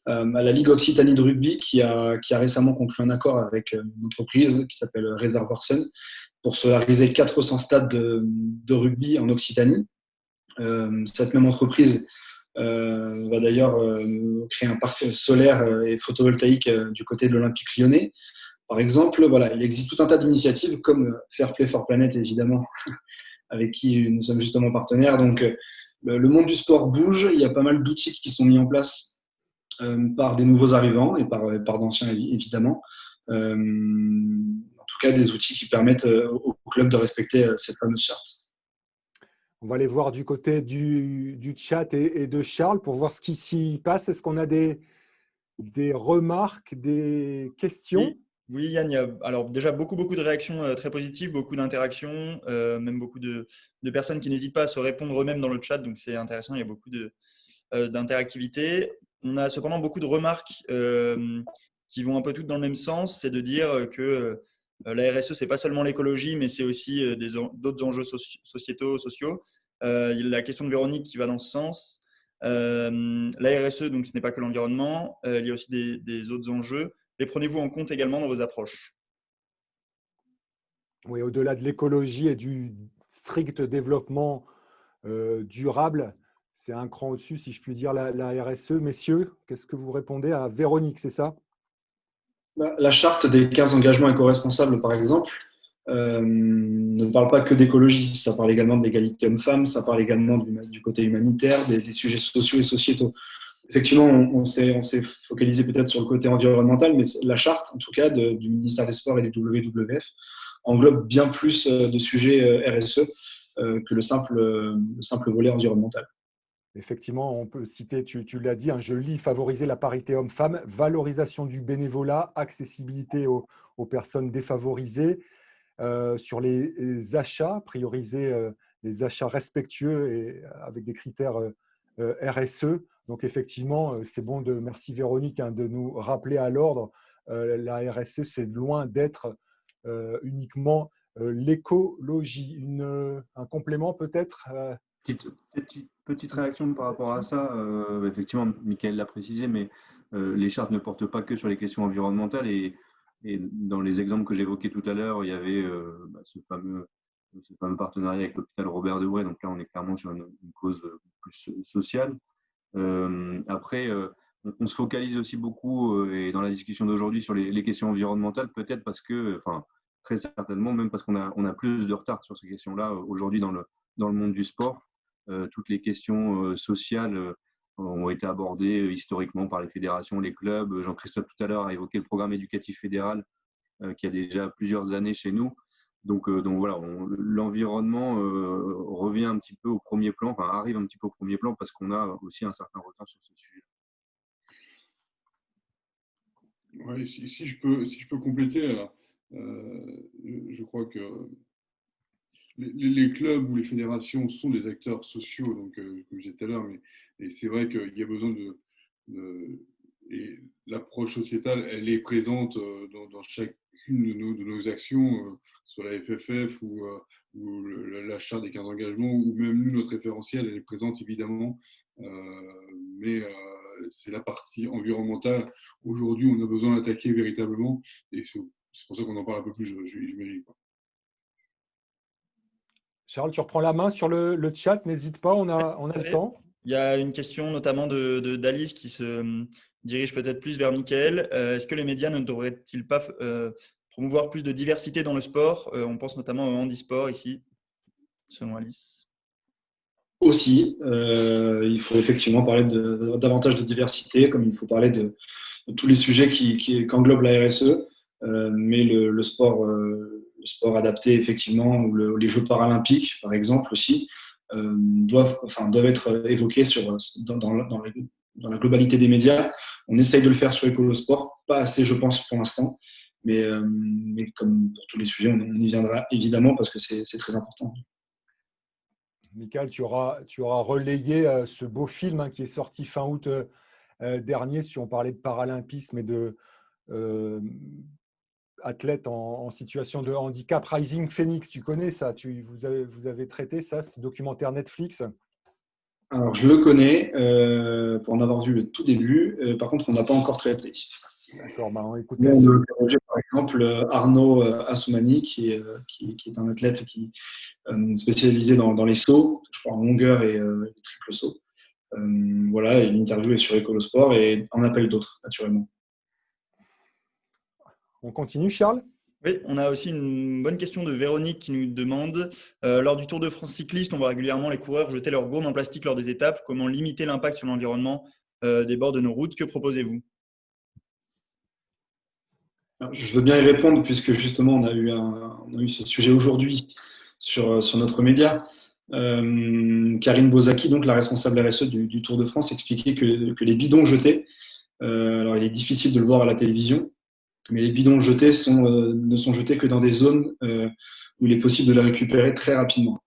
B: à la Ligue Occitanie de rugby qui a récemment conclu un accord avec une entreprise qui s'appelle Reservoir Sun pour solariser 400 stades de rugby en Occitanie. Cette même entreprise va d'ailleurs créer un parc solaire et photovoltaïque du côté de l'Olympique Lyonnais. Par exemple, voilà, il existe tout un tas d'initiatives comme Fair Play for Planet, évidemment, avec qui nous sommes justement partenaires. Donc, le monde du sport bouge, il y a pas mal d'outils qui sont mis en place par des nouveaux arrivants et par d'anciens, évidemment. En tout cas, des outils qui permettent au club de respecter cette fameuse charte.
A: On va aller voir du côté du chat et de Charles pour voir ce qui s'y passe. Est-ce qu'on a des remarques, des questions?
F: Oui, Yann, il y a alors déjà beaucoup de réactions très positives, beaucoup d'interactions, même beaucoup de personnes qui n'hésitent pas à se répondre eux-mêmes dans le chat, donc c'est intéressant, il y a beaucoup d'interactivité. On a cependant beaucoup de remarques qui vont un peu toutes dans le même sens, c'est de dire que La RSE, ce n'est pas seulement l'écologie, mais c'est aussi d'autres enjeux sociétaux, sociaux. Il y a la question de Véronique qui va dans ce sens. La RSE, donc, ce n'est pas que l'environnement. Il y a aussi des autres enjeux. Les prenez-vous en compte également dans vos approches?
A: Oui, au-delà de l'écologie et du strict développement durable, c'est un cran au-dessus, si je puis dire, la RSE. Messieurs, qu'est-ce que vous répondez à Véronique, c'est ça?
B: La charte des 15 engagements éco-responsables, par exemple, ne parle pas que d'écologie. Ça parle également de l'égalité homme-femme, ça parle également du côté humanitaire, des sujets sociaux et sociétaux. Effectivement, on s'est focalisé peut-être sur le côté environnemental, mais la charte, en tout cas, du ministère des Sports et du WWF, englobe bien plus de sujets RSE que le simple volet environnemental.
A: Effectivement, on peut citer, tu l'as dit, je lis favoriser la parité homme-femme, valorisation du bénévolat, accessibilité aux personnes défavorisées, sur les achats, prioriser les achats respectueux et avec des critères RSE. Donc effectivement, c'est bon merci Véronique de nous rappeler à l'ordre. La RSE, c'est loin d'être uniquement l'écologie. Un complément peut-être
D: Petite réaction par rapport à ça. Effectivement, Michael l'a précisé, mais les chartes ne portent pas que sur les questions environnementales. Et dans les exemples que j'évoquais tout à l'heure, il y avait ce fameux partenariat avec l'hôpital Robert Debré. Donc là, on est clairement sur une cause plus sociale. Après, on se focalise aussi beaucoup, et dans la discussion d'aujourd'hui, sur les questions environnementales, peut-être parce que, très certainement, même parce qu'on a plus de retard sur ces questions-là aujourd'hui dans le monde du sport. Toutes les questions sociales ont été abordées historiquement par les fédérations, les clubs. Jean-Christophe tout à l'heure a évoqué le programme éducatif fédéral qui a déjà plusieurs années chez nous. Donc voilà, l'environnement revient un petit peu au premier plan, arrive un petit peu au premier plan parce qu'on a aussi un certain retard sur ce sujet.
C: Oui, si je peux compléter, je crois que les clubs ou les fédérations sont des acteurs sociaux, donc, comme je disais tout à l'heure, et c'est vrai qu'il y a besoin et l'approche sociétale, elle est présente dans chacune de nos actions, soit la FFF ou la charte des 15 engagements, ou même nous, notre référentiel, elle est présente évidemment, mais c'est la partie environnementale. Aujourd'hui, on a besoin d'attaquer véritablement, et c'est pour ça qu'on en parle un peu plus, j'imagine.
A: Charles, tu reprends la main sur le chat, n'hésite pas, on a le temps.
F: Il y a une question notamment d'Alice qui se dirige peut-être plus vers Michael. Est-ce que les médias ne devraient-ils pas promouvoir plus de diversité dans le sport? On pense notamment au handisport ici, selon Alice.
B: Aussi, il faut effectivement parler davantage de diversité, comme il faut parler de tous les sujets qu'englobe la RSE, mais le sport adapté, effectivement, ou les Jeux paralympiques, par exemple, aussi, doivent être évoqués dans la globalité des médias. On essaye de le faire sur Écolosport, pas assez, je pense, pour l'instant, mais comme pour tous les sujets, on y viendra évidemment parce que c'est très important.
A: Michael, tu auras relayé ce beau film qui est sorti fin août dernier, si on parlait de paralympisme et de athlètes en situation de handicap, Rising Phoenix. Tu connais ça? Vous avez traité ça, ce documentaire Netflix?
B: Alors, je le connais pour en avoir vu le tout début. Par contre, on n'a pas encore traité.
A: D'accord, écoutez.
B: On a interrogé par exemple Arnaud Assoumani, qui est un athlète qui spécialisé dans les sauts, je crois en longueur et triple saut. Voilà, et l'interview est sur Écolosport et en appelle d'autres, naturellement.
A: On continue, Charles?
F: Oui, on a aussi une bonne question de Véronique qui nous demande lors du Tour de France cycliste, on voit régulièrement les coureurs jeter leurs gourdes en plastique lors des étapes. Comment limiter l'impact sur l'environnement des bords de nos routes? Que proposez-vous?
B: Alors, je veux bien y répondre puisque justement on a eu ce sujet aujourd'hui sur notre média. Karine Bozaki, donc la responsable RSE du Tour de France, expliquait que les bidons jetés, alors il est difficile de le voir à la télévision, mais les bidons jetés ne sont jetés que dans des zones où il est possible de les récupérer très rapidement.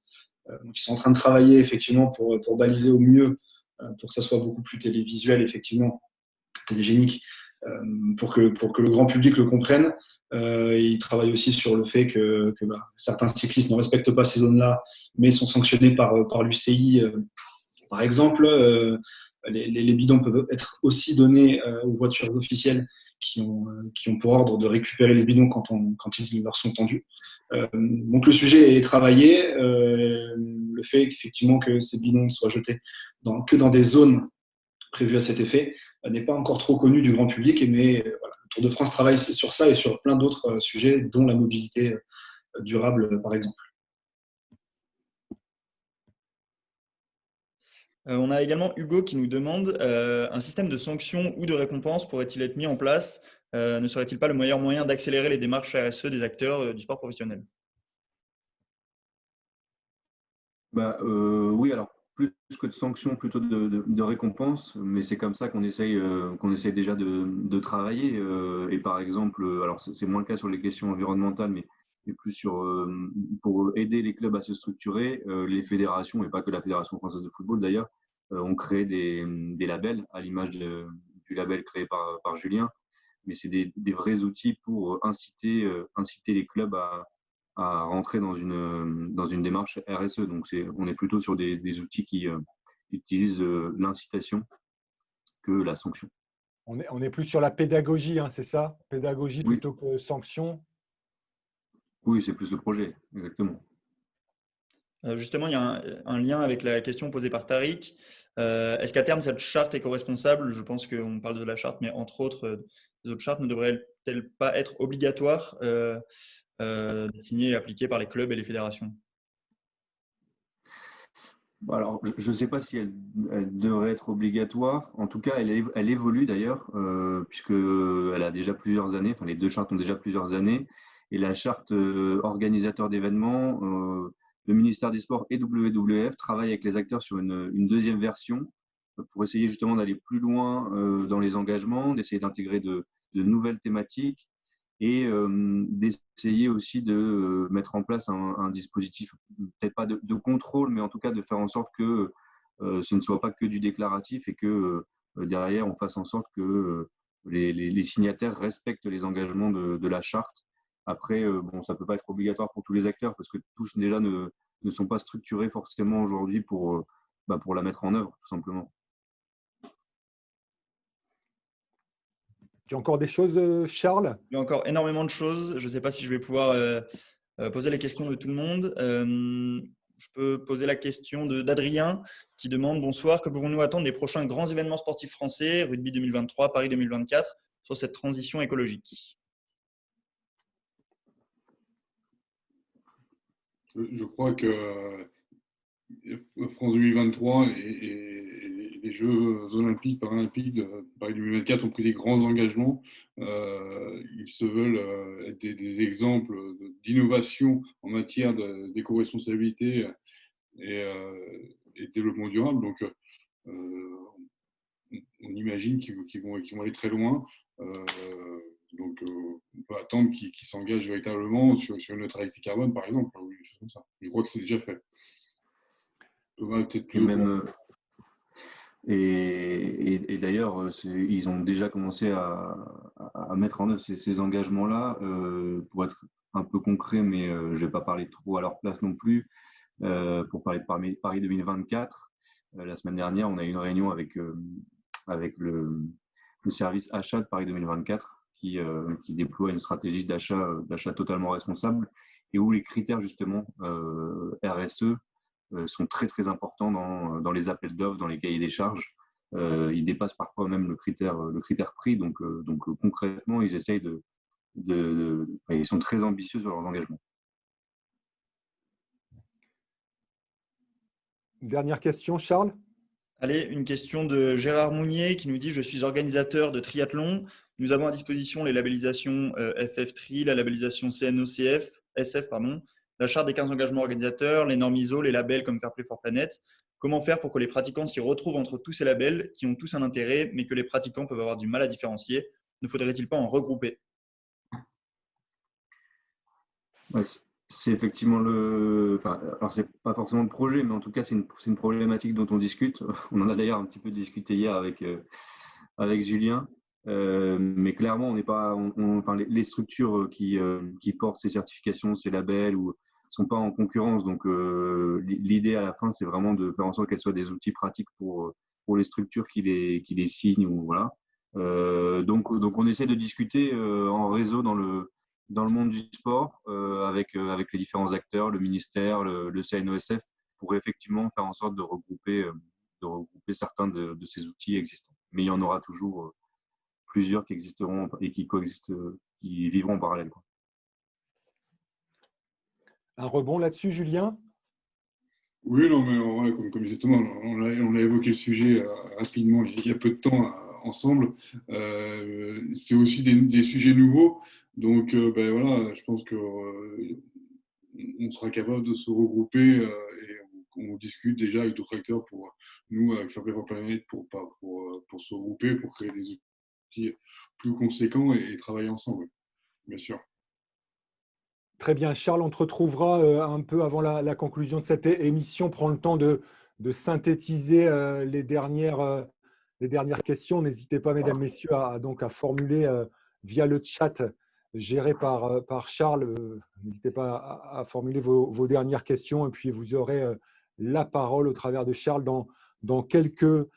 B: Donc ils sont en train de travailler effectivement pour baliser au mieux, pour que ça soit beaucoup plus télévisuel, effectivement, télégénique, pour que le grand public le comprenne. Il travaille aussi sur le fait que certains cyclistes ne respectent pas ces zones-là, mais sont sanctionnés par l'UCI. Par exemple, les bidons peuvent être aussi donnés aux voitures officielles qui ont pour ordre de récupérer les bidons quand ils leur sont tendus. Donc le sujet est travaillé. Le fait effectivement que ces bidons soient jetés que dans des zones prévues à cet effet n'est pas encore trop connu du grand public, mais voilà, le Tour de France travaille sur ça et sur plein d'autres sujets, dont la mobilité durable par exemple.
F: On a également Hugo qui nous demande un système de sanctions ou de récompenses pourrait-il être mis en place? Ne serait-il pas le meilleur moyen d'accélérer les démarches RSE des acteurs du sport professionnel?
D: Oui, alors plus que de sanctions, plutôt de récompenses, mais c'est comme ça qu'on essaye déjà de travailler. Et par exemple, alors c'est moins le cas sur les questions environnementales, mais plus pour aider les clubs à se structurer, les fédérations, et pas que la Fédération française de football d'ailleurs, ont créé des labels à l'image du label créé par Julien. Mais c'est des vrais outils pour inciter les clubs à rentrer dans une démarche RSE. Donc, on est plutôt sur des outils qui utilisent l'incitation que la sanction.
A: On est plus sur la pédagogie, hein, c'est ça? Pédagogie
D: Oui.
A: plutôt que sanction?
D: Oui, c'est plus le projet, exactement.
F: Justement, il y a un lien avec la question posée par Tariq. Est-ce qu'à terme, cette charte éco-responsable, je pense qu'on parle de la charte, mais entre autres, les autres chartes ne devraient-elles pas être obligatoires d'être signées et appliquées par les clubs et les fédérations?
D: Alors, je ne sais pas si elle devrait être obligatoire. En tout cas, elle évolue d'ailleurs, puisqu'elle a déjà plusieurs années, enfin les deux chartes ont déjà plusieurs années. Et la charte organisateur d'événements, le ministère des Sports et WWF travaillent avec les acteurs sur une deuxième version pour essayer justement d'aller plus loin dans les engagements, d'essayer d'intégrer de nouvelles thématiques et d'essayer aussi de mettre en place un dispositif, peut-être pas de contrôle, mais en tout cas de faire en sorte que ce ne soit pas que du déclaratif et que derrière, on fasse en sorte que les signataires respectent les engagements de la charte. Après, ça ne peut pas être obligatoire pour tous les acteurs parce que tous déjà ne sont pas structurés forcément aujourd'hui pour la mettre en œuvre, tout simplement.
A: Tu as encore des choses, Charles?
F: Il y a encore énormément de choses. Je ne sais pas si je vais pouvoir poser les questions de tout le monde. Je peux poser la question d'Adrien qui demande: bonsoir, que pouvons-nous attendre des prochains grands événements sportifs français, Rugby 2023, Paris 2024, sur cette transition écologique?
C: Je crois que France 2023 et les Jeux olympiques, paralympiques de Paris 2024 ont pris des grands engagements. Ils se veulent être des exemples d'innovation en matière d'éco-responsabilité et de développement durable. Donc, on imagine qu'ils vont aller très loin. Donc, on peut attendre qu'ils s'engagent véritablement sur une neutralité carbone, par exemple, ou des choses comme ça. Je crois que c'est déjà fait. Thomas, peut-être plus.
D: Et d'ailleurs, ils ont déjà commencé à mettre en œuvre ces engagements-là. Pour être un peu concret, mais je ne vais pas parler trop à leur place non plus, pour parler de Paris 2024. La semaine dernière, on a eu une réunion avec le service achat de Paris 2024 qui déploie une stratégie d'achat totalement responsable et où les critères justement RSE sont très très importants dans les appels d'offres, dans les cahiers des charges. Ils dépassent parfois même le critère prix. Donc concrètement, ils essayent ils sont très ambitieux sur leurs engagements.
A: Dernière question, Charles?
F: Allez, une question de Gérard Mounier qui nous dit: je suis organisateur de triathlon. Nous avons à disposition les labellisations FF-Tri, la labellisation SF, la charte des 15 engagements organisateurs, les normes ISO, les labels comme Fair Play for Planet. Comment faire pour que les pratiquants s'y retrouvent entre tous ces labels qui ont tous un intérêt, mais que les pratiquants peuvent avoir du mal à différencier? Ne faudrait-il pas en regrouper?
D: Ouais, c'est effectivement alors c'est pas forcément le projet, mais en tout cas c'est une problématique dont on discute. On en a d'ailleurs un petit peu discuté hier avec Julien. Mais clairement, on n'est pas, enfin, les structures qui portent ces certifications, ces labels, ou sont pas en concurrence. Donc, l'idée à la fin, c'est vraiment de faire en sorte qu'elles soient des outils pratiques pour les structures qui les signent. Ou, voilà. Donc, on essaie de discuter en réseau dans le monde du sport avec les différents acteurs, le ministère, le CNOSF, pour effectivement faire en sorte de regrouper certains de ces outils existants. Mais il y en aura toujours plusieurs qui existeront et qui coexistent, qui vivront en parallèle, quoi.
A: Un rebond là-dessus, Julien?
C: Oui, non, mais en vrai, comme disait Thomas, on a évoqué le sujet rapidement il y a peu de temps ensemble. C'est aussi des sujets nouveaux. Donc, ben, voilà, je pense qu'on sera capable de se regrouper et on discute déjà avec d'autres acteurs pour nous, avec Fair Play for Planet, pour se regrouper, pour créer des outils plus conséquents et travailler ensemble, bien sûr.
A: Très bien. Charles, on te retrouvera un peu avant la conclusion de cette émission. Prends le temps de synthétiser les dernières questions. N'hésitez pas, mesdames, messieurs, donc à formuler via le chat géré par Charles. N'hésitez pas à formuler vos dernières questions et puis vous aurez la parole au travers de Charles dans quelques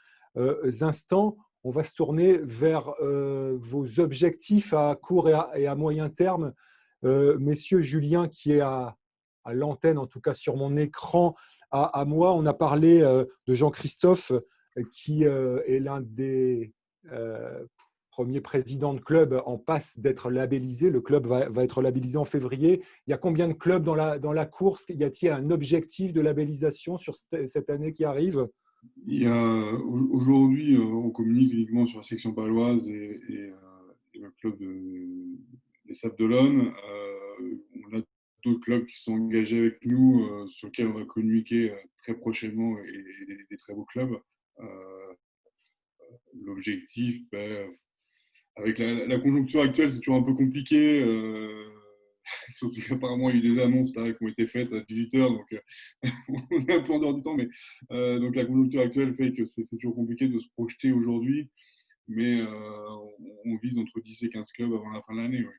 A: instants. On va se tourner vers vos objectifs à court et à moyen terme. Messieurs, Julien, qui est à l'antenne, en tout cas sur mon écran, à moi, on a parlé de Jean-Christophe, qui est l'un des premiers présidents de club en passe d'être labellisé. Le club va être labellisé en février. Il y a combien de clubs dans la course? Y a-t-il un objectif de labellisation sur cette année qui arrive?
C: Aujourd'hui, on communique uniquement sur la section paloise et le club des Sables d'Olonne. On a d'autres clubs qui sont engagés avec nous, sur lesquels on va communiquer très prochainement, et des très beaux clubs. L'objectif, ben, avec la conjoncture actuelle, c'est toujours un peu compliqué. Surtout qu'apparemment, il y a eu des annonces là, qui ont été faites à 18 h, donc on est un peu en dehors du temps. Mais donc la conjoncture actuelle fait que c'est toujours compliqué de se projeter aujourd'hui. Mais on vise entre 10 et 15 clubs avant la fin de l'année. Oui.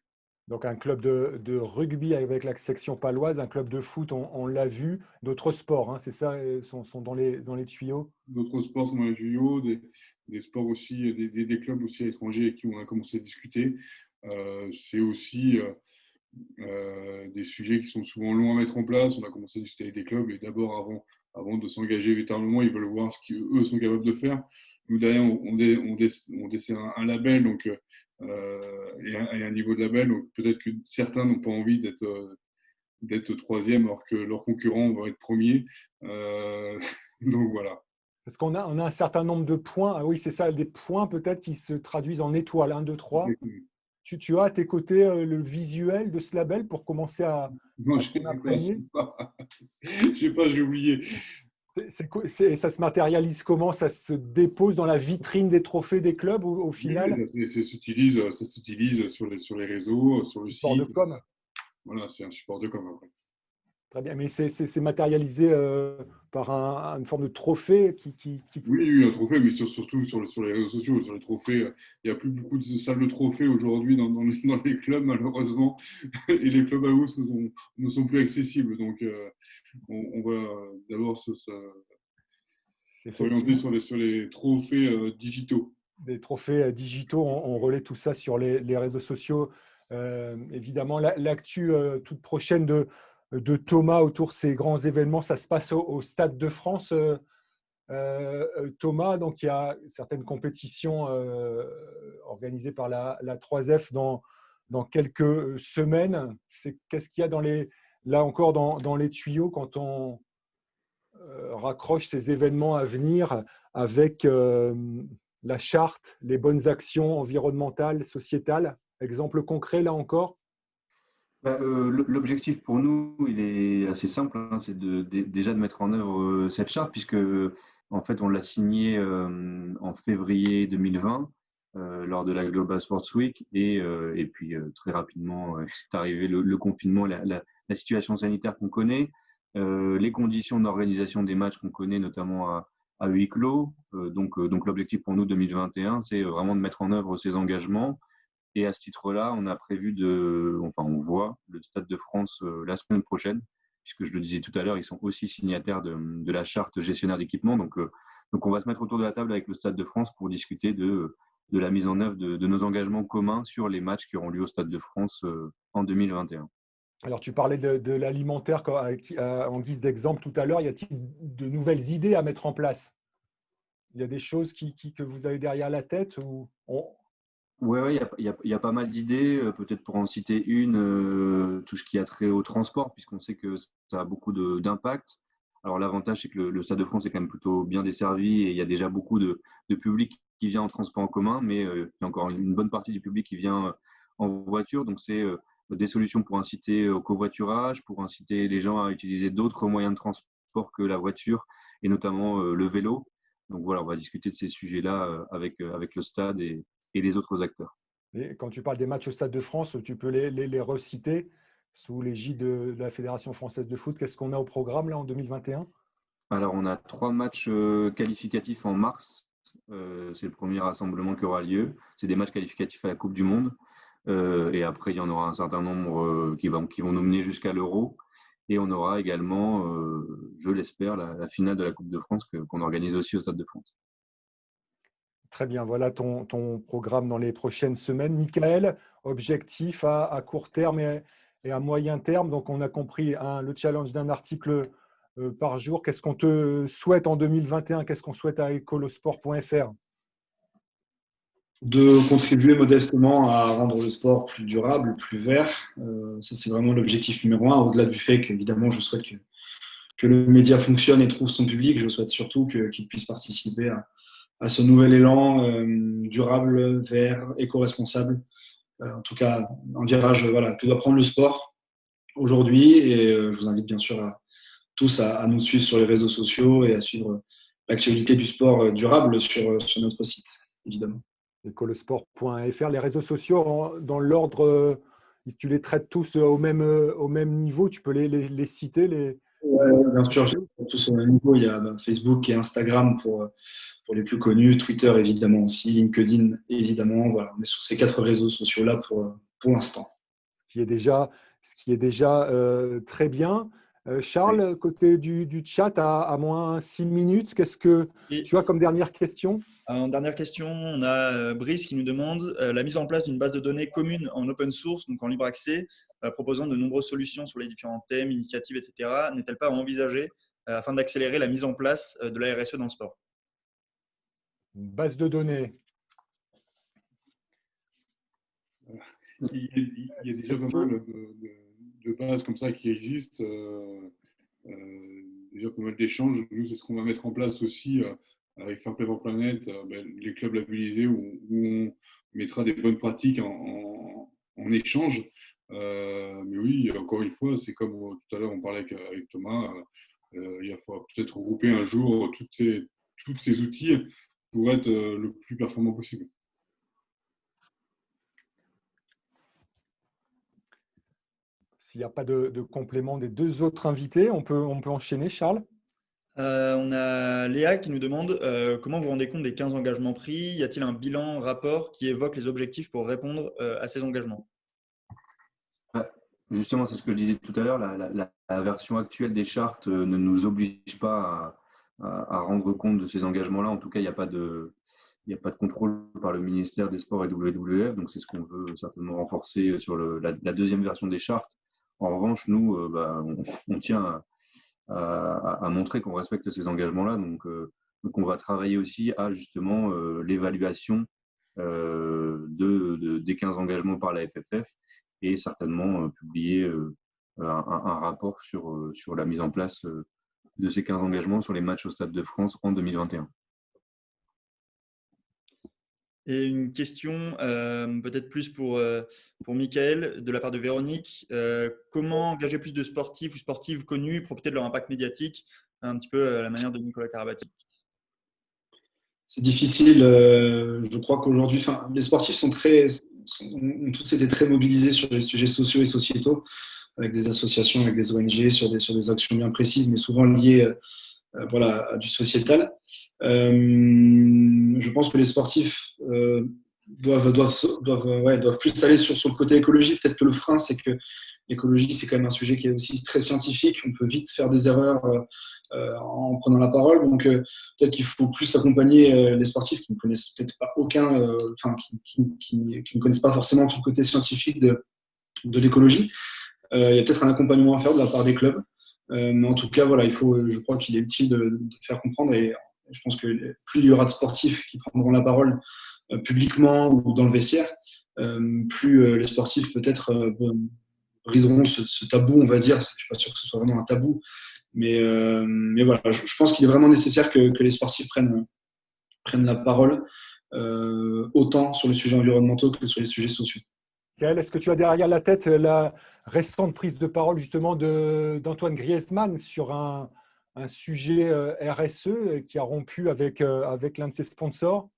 A: Donc un club de rugby avec la section paloise, un club de foot, on l'a vu. D'autres sports, hein, c'est ça, sont dans les tuyaux?
C: D'autres sports sont dans les tuyaux, des sports aussi, des clubs aussi à l'étranger avec qui on a commencé à discuter. C'est aussi des sujets qui sont souvent longs à mettre en place. On a commencé à discuter avec des clubs et d'abord, avant de s'engager véritablement, ils veulent voir ce qu'eux sont capables de faire. Nous, derrière, on dessert un label donc, et un niveau de label. Donc peut-être que certains n'ont pas envie d'être troisième alors que leurs concurrents vont être premiers. Donc voilà.
A: Parce qu'on a un certain nombre de points. Ah oui, c'est ça, des points peut-être qui se traduisent en étoiles, 1, 2, 3. Tu as à tes côtés le visuel de ce label pour commencer à
C: Non,
A: s'en imprégner?
C: j'ai pas, j'ai oublié.
A: Ça se matérialise comment? Ça se dépose dans la vitrine des trophées des clubs au final?
C: Oui, ça s'utilise sur les réseaux, sur le
A: Support de
C: site.
A: com.
C: Voilà, c'est un support de com après.
A: Très bien, mais c'est matérialisé par une forme de trophée
C: Oui, un trophée, mais surtout sur les réseaux sociaux, sur les trophées. Il n'y a plus beaucoup de salles de trophées aujourd'hui dans les clubs, malheureusement, et les clubs house ne sont plus accessibles. Donc, on va d'abord s'orienter sur les trophées digitaux.
A: Des trophées digitaux, on relaie tout ça sur les réseaux sociaux. Évidemment, l'actu toute prochaine de Thomas autour de ces grands événements, ça se passe au Stade de France. Thomas, donc il y a certaines compétitions organisées par la 3F dans quelques semaines. Qu'est-ce qu'il y a là encore dans les tuyaux quand on raccroche ces événements à venir avec la charte, les bonnes actions environnementales, sociétales? Exemple concret là encore?
D: L'objectif pour nous, il est assez simple, hein, c'est déjà de mettre en œuvre cette charte, puisque en fait on l'a signée en février 2020 lors de la Global Sports Week, et puis très rapidement est arrivé le confinement, la situation sanitaire qu'on connaît, les conditions d'organisation des matchs qu'on connaît, notamment à huis clos. Donc l'objectif pour nous 2021, c'est vraiment de mettre en œuvre ces engagements. Et à ce titre-là, on a prévu on voit le Stade de France la semaine prochaine, puisque je le disais tout à l'heure, ils sont aussi signataires de la charte gestionnaire d'équipement. Donc on va se mettre autour de la table avec le Stade de France pour discuter de la mise en œuvre de nos engagements communs sur les matchs qui auront lieu au Stade de France en 2021.
A: Alors, tu parlais de l'alimentaire en guise d'exemple tout à l'heure. Y a-t-il de nouvelles idées à mettre en place? Il y a des choses que vous avez derrière la tête ou
D: Ouais, il y a pas mal d'idées. Peut-être pour en citer une, tout ce qui a trait au transport, puisqu'on sait que ça a beaucoup d'impact. Alors l'avantage, c'est que le Stade de France est quand même plutôt bien desservi et il y a déjà beaucoup de public qui vient en transport en commun, mais il y a encore une bonne partie du public qui vient en voiture. Donc c'est des solutions pour inciter au covoiturage, pour inciter les gens à utiliser d'autres moyens de transport que la voiture et notamment le vélo. Donc voilà, on va discuter de ces sujets-là avec le stade et les autres acteurs.
A: Et quand tu parles des matchs au Stade de France, tu peux les reciter sous l'égide de la Fédération française de foot. Qu'est-ce qu'on a au programme là en 2021?
D: Alors, on a 3 matchs qualificatifs en mars. C'est le premier rassemblement qui aura lieu. C'est des matchs qualificatifs à la Coupe du Monde. Et après, il y en aura un certain nombre qui vont nous mener jusqu'à l'Euro. Et on aura également, je l'espère, la finale de la Coupe de France qu'on organise aussi au Stade de France.
A: Très bien, voilà ton programme dans les prochaines semaines. Michael, objectif à court terme et à moyen terme. Donc, on a compris le challenge d'un article par jour. Qu'est-ce qu'on te souhaite en 2021? Qu'est-ce qu'on souhaite à ecolosport.fr?
B: De contribuer modestement à rendre le sport plus durable, plus vert. Ça, c'est vraiment l'objectif numéro 1, au-delà du fait qu'évidemment, je souhaite que le média fonctionne et trouve son public. Je souhaite surtout qu'il puisse participer à ce nouvel élan durable, vert, éco-responsable. En tout cas, un virage que doit prendre le sport aujourd'hui. Et je vous invite bien sûr tous à nous suivre sur les réseaux sociaux et à suivre l'actualité du sport durable sur notre site, évidemment.
A: Ecolosport.fr, les réseaux sociaux, dans l'ordre, tu les traites tous au même niveau, tu peux les citer
B: Ouais, bien sûr, tous au même niveau. Il y a Facebook et Instagram pour les plus connus, Twitter évidemment aussi, LinkedIn évidemment. Voilà, on est sur ces 4 réseaux sociaux-là pour l'instant.
A: Ce qui est déjà très bien. Charles, oui. Côté du chat, à moins 6 minutes, qu'est-ce que tu as comme dernière question?
F: En dernière question, on a Brice qui nous demande la mise en place d'une base de données commune en open source, donc en libre accès, proposant de nombreuses solutions sur les différents thèmes, initiatives, etc. N'est-elle pas envisagée afin d'accélérer la mise en place de la RSE dans le sport?
A: Une base de données.
C: Il y a déjà pas mal de bases comme ça qui existent. Déjà pas mal d'échanges. Nous, c'est ce qu'on va mettre en place aussi avec Fair Play for Planet, les clubs labellisés où on mettra des bonnes pratiques en échange. Mais oui, encore une fois, c'est comme tout à l'heure on parlait avec Thomas, il va peut-être regrouper un jour tous ces outils pour être le plus performant possible.
A: S'il n'y a pas de complément des 2 autres invités, on peut enchaîner, Charles.
F: On a Léa qui nous demande comment vous vous rendez compte des 15 engagements pris? Y a-t-il un bilan, rapport qui évoque les objectifs pour répondre à ces engagements?
D: Justement, c'est ce que je disais tout à l'heure, la version actuelle des chartes ne nous oblige pas à rendre compte de ces engagements-là. En tout cas, il n'y a pas de contrôle par le ministère des Sports et WWF, donc c'est ce qu'on veut certainement renforcer sur la deuxième version des chartes. En revanche, nous, on tient à montrer qu'on respecte ces engagements-là. Donc, on va travailler aussi à justement l'évaluation des 15 engagements par la FFF et certainement publier un rapport sur la mise en place de ces 15 engagements sur les matchs au Stade de France en 2021.
F: Et une question peut-être plus pour Michael, de la part de Véronique. Comment engager plus de sportifs ou sportives connus et profiter de leur impact médiatique, un petit peu à la manière de Nicolas Karabatic?
B: C'est difficile. Je crois qu'aujourd'hui, les sportifs ont tous été très mobilisés sur les sujets sociaux et sociétaux, avec des associations, avec des ONG, sur des actions bien précises, mais souvent liées voilà, du sociétal. Je pense que les sportifs doivent plus aller sur le côté écologie. Peut-être que le frein, c'est que l'écologie, c'est quand même un sujet qui est aussi très scientifique. On peut vite faire des erreurs en prenant la parole. Donc, peut-être qu'il faut plus accompagner les sportifs qui ne connaissent peut-être pas qui ne connaissent pas forcément tout le côté scientifique de l'écologie. Il y a peut-être un accompagnement à faire de la part des clubs. Mais en tout cas, voilà, je crois qu'il est utile de faire comprendre. Et je pense que plus il y aura de sportifs qui prendront la parole publiquement ou dans le vestiaire, plus les sportifs peut-être briseront ce tabou, on va dire. Je ne suis pas sûr que ce soit vraiment un tabou, mais voilà, je pense qu'il est vraiment nécessaire que les sportifs prennent la parole autant sur les sujets environnementaux que sur les sujets sociaux.
A: Gaël, est-ce que tu as derrière la tête la récente prise de parole justement d'Antoine Griezmann sur un sujet RSE qui a rompu avec l'un de ses sponsors?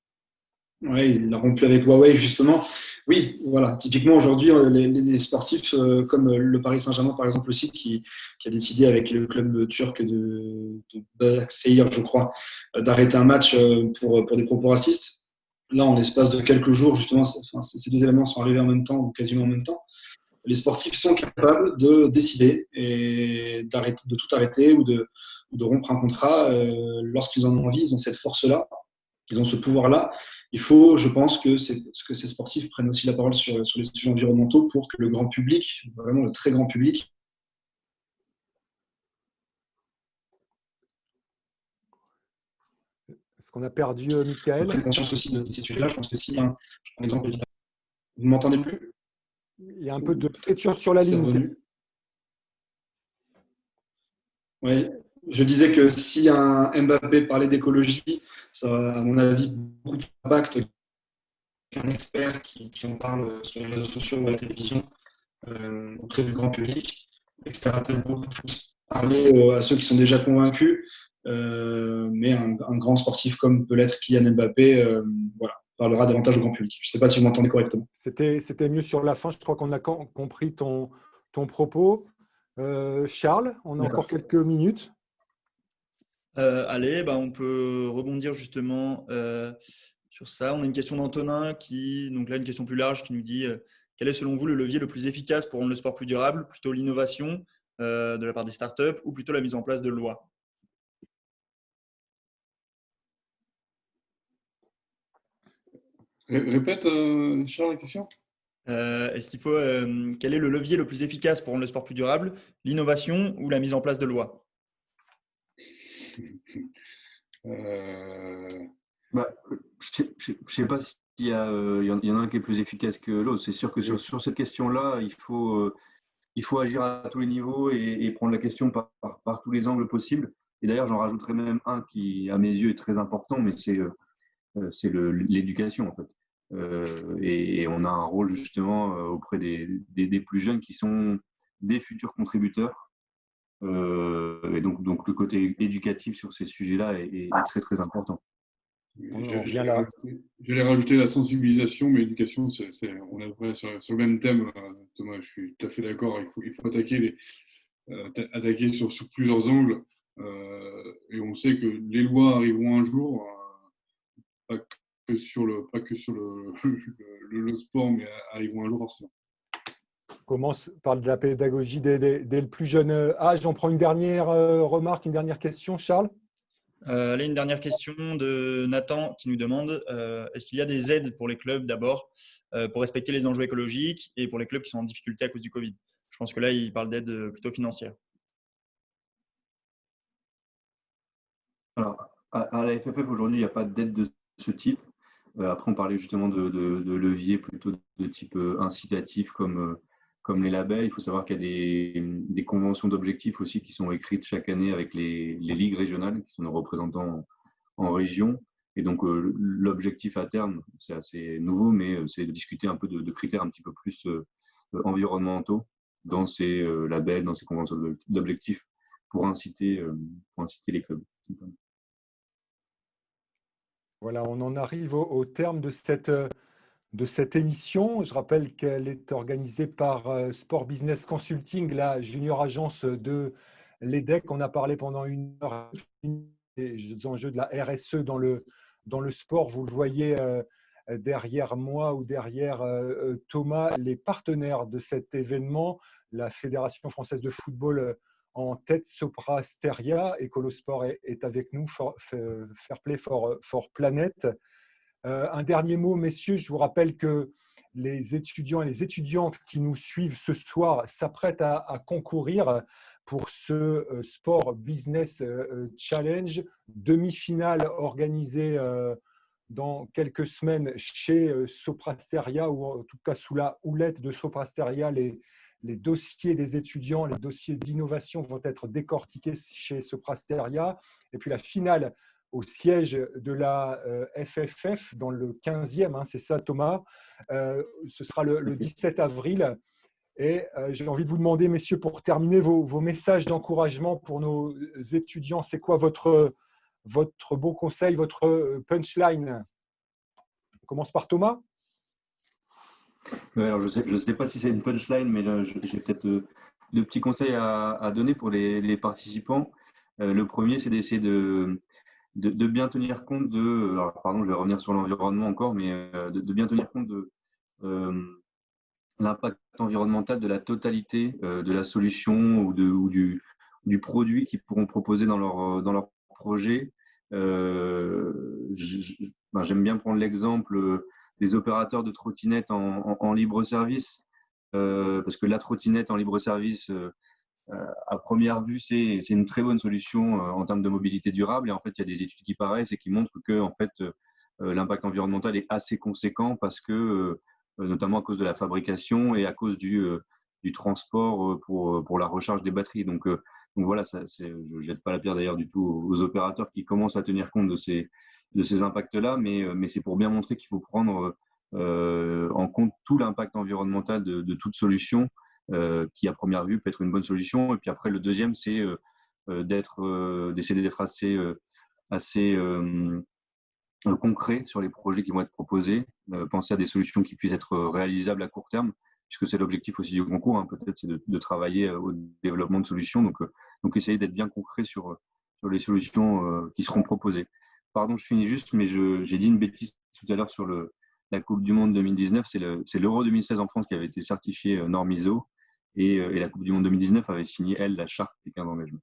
B: Oui, il a rompu avec Huawei, justement. Oui, voilà. Typiquement, aujourd'hui, les sportifs, comme le Paris Saint-Germain, par exemple, aussi, qui a décidé avec le club turc de Başakşehir, je crois, d'arrêter un match pour des propos racistes. Là, en l'espace de quelques jours, justement, ces deux événements sont arrivés en même temps, ou quasiment en même temps. Les sportifs sont capables de décider et de tout arrêter ou de rompre un contrat lorsqu'ils en ont envie. Ils ont cette force-là, ils ont ce pouvoir-là. Il faut, je pense, que ces sportifs prennent aussi la parole sur les sujets environnementaux pour que le grand public, vraiment le très grand public,
A: Est-ce qu'on a perdu Michael?
B: prenne conscience aussi de ces sujets-là. Je pense que si, je prends l'exemple, vous ne m'entendez plus?
A: Il y a un peu de friture sur la
B: C'est
A: ligne.
B: revenu. Oui, je disais que si un Mbappé parlait d'écologie, ça a, à mon avis, beaucoup plus d'impact qu'un expert qui en parle sur les réseaux sociaux ou à la télévision auprès du grand public. L'expert a peut-être beaucoup plus parlé à ceux qui sont déjà convaincus, mais un grand sportif comme peut l'être Kylian Mbappé, voilà, parlera davantage au grand public. Je ne sais pas si vous m'entendez correctement.
A: C'était mieux sur la fin. Je crois qu'on a compris ton propos. Charles, on a encore quelques minutes.
F: Allez, on peut rebondir justement sur ça. On a une question d'Antonin donc là, une question plus large qui nous dit quel est selon vous le levier le plus efficace pour rendre le sport plus durable? Plutôt l'innovation de la part des startups ou plutôt la mise en place de lois?
C: Répète, Charles, la question.
F: Est-ce qu'il faut quel est le levier le plus efficace pour rendre le sport plus durable? L'innovation ou la mise en place de lois?
D: Je ne sais pas s'il y en a un qui est plus efficace que l'autre. C'est sûr que sur cette question-là, il faut agir à tous les niveaux et prendre la question par tous les angles possibles. Et d'ailleurs, j'en rajouterai même un qui, à mes yeux, est très important, mais c'est l'éducation, en fait. Et on a un rôle justement auprès des plus jeunes qui sont des futurs contributeurs. Et donc le côté éducatif sur ces sujets-là est très très important.
C: J'allais rajouter la sensibilisation, mais l'éducation, on est à peu près sur le même thème. Thomas, je suis tout à fait d'accord. Il faut attaquer sur plusieurs angles. Et on sait que les lois arriveront un jour, pas que sur le sport, mais arriveront un jour forcément.
A: On commence par de la pédagogie dès le plus jeune âge. On prend une dernière remarque, une dernière question, Charles?
F: Allez, une dernière question de Nathan qui nous demande est-ce qu'il y a des aides pour les clubs d'abord pour respecter les enjeux écologiques et pour les clubs qui sont en difficulté à cause du Covid? Je pense que là, il parle d'aide plutôt financière.
D: Alors, à la FFF, aujourd'hui, il n'y a pas d'aide de ce type. Après, on parlait justement de leviers plutôt de type incitatif comme les labels. Il faut savoir qu'il y a des conventions d'objectifs aussi qui sont écrites chaque année avec les ligues régionales, qui sont nos représentants en région. Et donc, l'objectif à terme, c'est assez nouveau, mais c'est de discuter un peu de critères un petit peu plus environnementaux dans ces labels, dans ces conventions d'objectifs pour inciter les clubs.
A: Voilà, on en arrive au terme de cette émission. Je rappelle qu'elle est organisée par Sport Business Consulting, la junior agence de l'EDEC. On a parlé pendant 1 heure les enjeux de la RSE dans le sport. Vous le voyez derrière moi ou derrière Thomas, les partenaires de cet événement, la Fédération française de football en tête, Sopra Steria, Ecolosport est avec nous, Fair Play for Planet. Un dernier mot, messieurs, je vous rappelle que les étudiants et les étudiantes qui nous suivent ce soir s'apprêtent à concourir pour ce Sport Business Challenge, demi-finale organisée dans quelques semaines chez Sopra Steria, ou en tout cas sous la houlette de Sopra Steria. Les dossiers des étudiants, les dossiers d'innovation vont être décortiqués chez Sopra Steria. Et puis la finale au siège de la FFF dans le 15e, c'est ça Thomas, ce sera le 17 avril. Et j'ai envie de vous demander, messieurs, pour terminer, vos messages d'encouragement pour nos étudiants. C'est quoi votre beau conseil, votre punchline? On commence par Thomas.
D: Alors, je sais pas si c'est une punchline, mais j'ai peut-être deux petits conseils à donner pour les participants. Le premier, c'est d'essayer de bien tenir compte de… Alors, pardon, je vais revenir sur l'environnement encore, mais de bien tenir compte de l'impact environnemental de la totalité de la solution ou du produit qu'ils pourront proposer dans leur projet. J'aime bien prendre l'exemple des opérateurs de trottinettes en libre service, parce que la trottinette en libre service, à première vue, c'est une très bonne solution en termes de mobilité durable. Et en fait, il y a des études qui paraissent et qui montrent que en fait, l'impact environnemental est assez conséquent parce que, notamment à cause de la fabrication et à cause du transport pour la recharge des batteries. Donc voilà, je ne jette pas la pierre d'ailleurs du tout aux opérateurs qui commencent à tenir compte de ces impacts-là, mais c'est pour bien montrer qu'il faut prendre en compte tout l'impact environnemental de toute solution qui, à première vue, peut être une bonne solution. Et puis après, le deuxième, c'est d'essayer d'être assez concret sur les projets qui vont être proposés, penser à des solutions qui puissent être réalisables à court terme, puisque c'est l'objectif aussi du concours, peut-être, c'est de travailler au développement de solutions. Donc essayer d'être bien concret sur les solutions qui seront proposées. Pardon, je finis juste, mais j'ai dit une bêtise tout à l'heure sur la Coupe du Monde 2019. C'est l'Euro 2016 en France qui avait été certifié norme ISO, et la Coupe du Monde 2019 avait signé, elle, la charte des 15 engagements.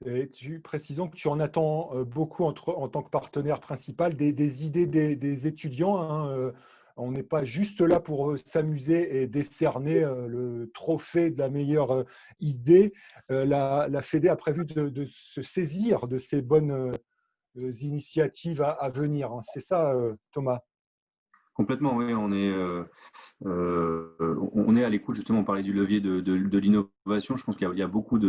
A: Et précisons que tu en attends beaucoup en tant que partenaire principal, des idées des étudiants. On n'est pas juste là pour s'amuser et décerner le trophée de la meilleure idée. La Fédé a prévu de se saisir de ces bonnes initiatives à venir. C'est ça, Thomas?
D: Complètement, oui. On est à l'écoute, justement, on parlait du levier de l'innovation. Je pense qu'il y a beaucoup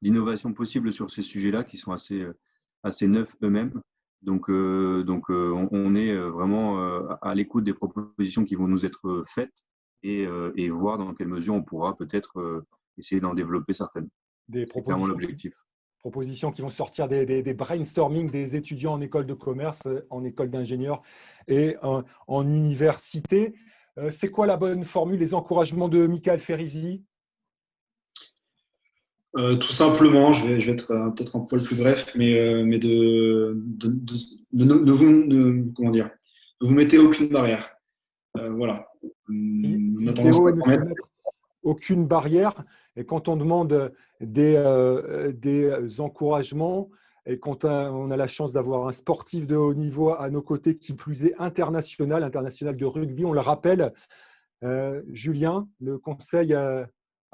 D: d'innovations possibles sur ces sujets-là qui sont assez neufs eux-mêmes. Donc, on est vraiment à l'écoute des propositions qui vont nous être faites et voir dans quelle mesure on pourra peut-être essayer d'en développer certaines. C'est clairement l'objectif.
A: Propositions qui vont sortir des brainstorming des étudiants en école de commerce, en école d'ingénieur et en université. C'est quoi la bonne formule, les encouragements de Michael Ferrizi?
B: Tout simplement, je vais être peut-être un poil plus bref, mais ne vous mettez aucune barrière. Voilà.
A: Idéo, ne se mettre aucune barrière. Et quand on demande des encouragements et quand on a la chance d'avoir un sportif de haut niveau à nos côtés, qui plus est international de rugby, on le rappelle. Julien, le conseil à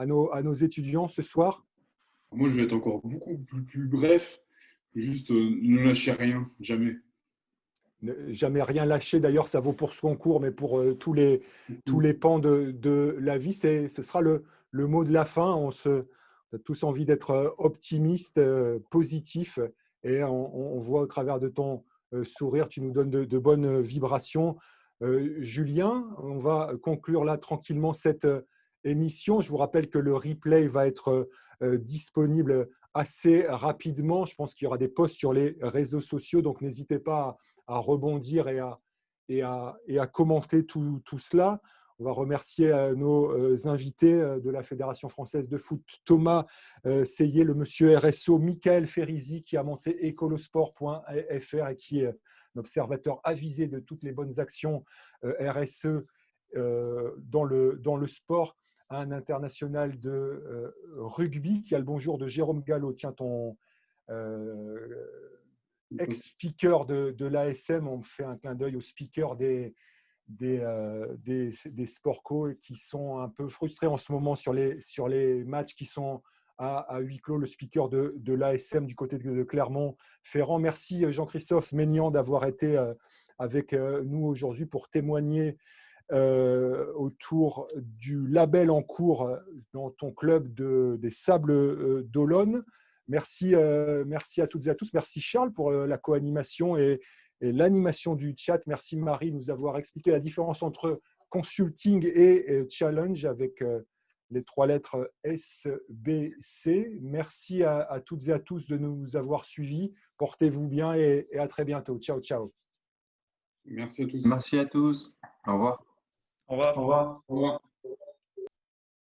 A: nos étudiants ce soir?
C: Moi, je vais être encore beaucoup plus bref. Juste ne lâchez rien, jamais.
A: Jamais rien lâcher. D'ailleurs, ça vaut pour ce concours, mais pour tous les pans de la vie. Ce sera le mot de la fin. On a tous envie d'être optimistes, positifs. Et on voit au travers de ton sourire, tu nous donnes de bonnes vibrations. Julien, on va conclure là tranquillement cette émission. Je vous rappelle que le replay va être disponible assez rapidement. Je pense qu'il y aura des posts sur les réseaux sociaux, donc n'hésitez pas à rebondir et à commenter tout cela. On va remercier nos invités de la Fédération française de foot, Thomas Seyé, le monsieur RSO, Michael Ferrizi, qui a monté écolosport.fr et qui est un observateur avisé de toutes les bonnes actions RSE dans le sport, un international de rugby qui a le bonjour de Jérôme Gallo. Tiens, ton ex-speaker de l'ASM, on fait un clin d'œil au speaker des sportco qui sont un peu frustrés en ce moment sur les matchs qui sont à huis clos. Le speaker de l'ASM du côté de Clermont-Ferrand. Merci Jean-Christophe Maignan d'avoir été avec nous aujourd'hui pour témoigner autour du label en cours dans ton club des Sables d'Olonne. Merci à toutes et à tous. Merci Charles pour la co-animation et l'animation du chat. Merci Marie de nous avoir expliqué la différence entre consulting et challenge avec les 3 lettres SBC. Merci à toutes et à tous de nous avoir suivis. Portez-vous bien et à très bientôt. Ciao, ciao.
C: Merci à tous.
D: Merci à tous. Au revoir.
F: Au revoir.
C: Au revoir.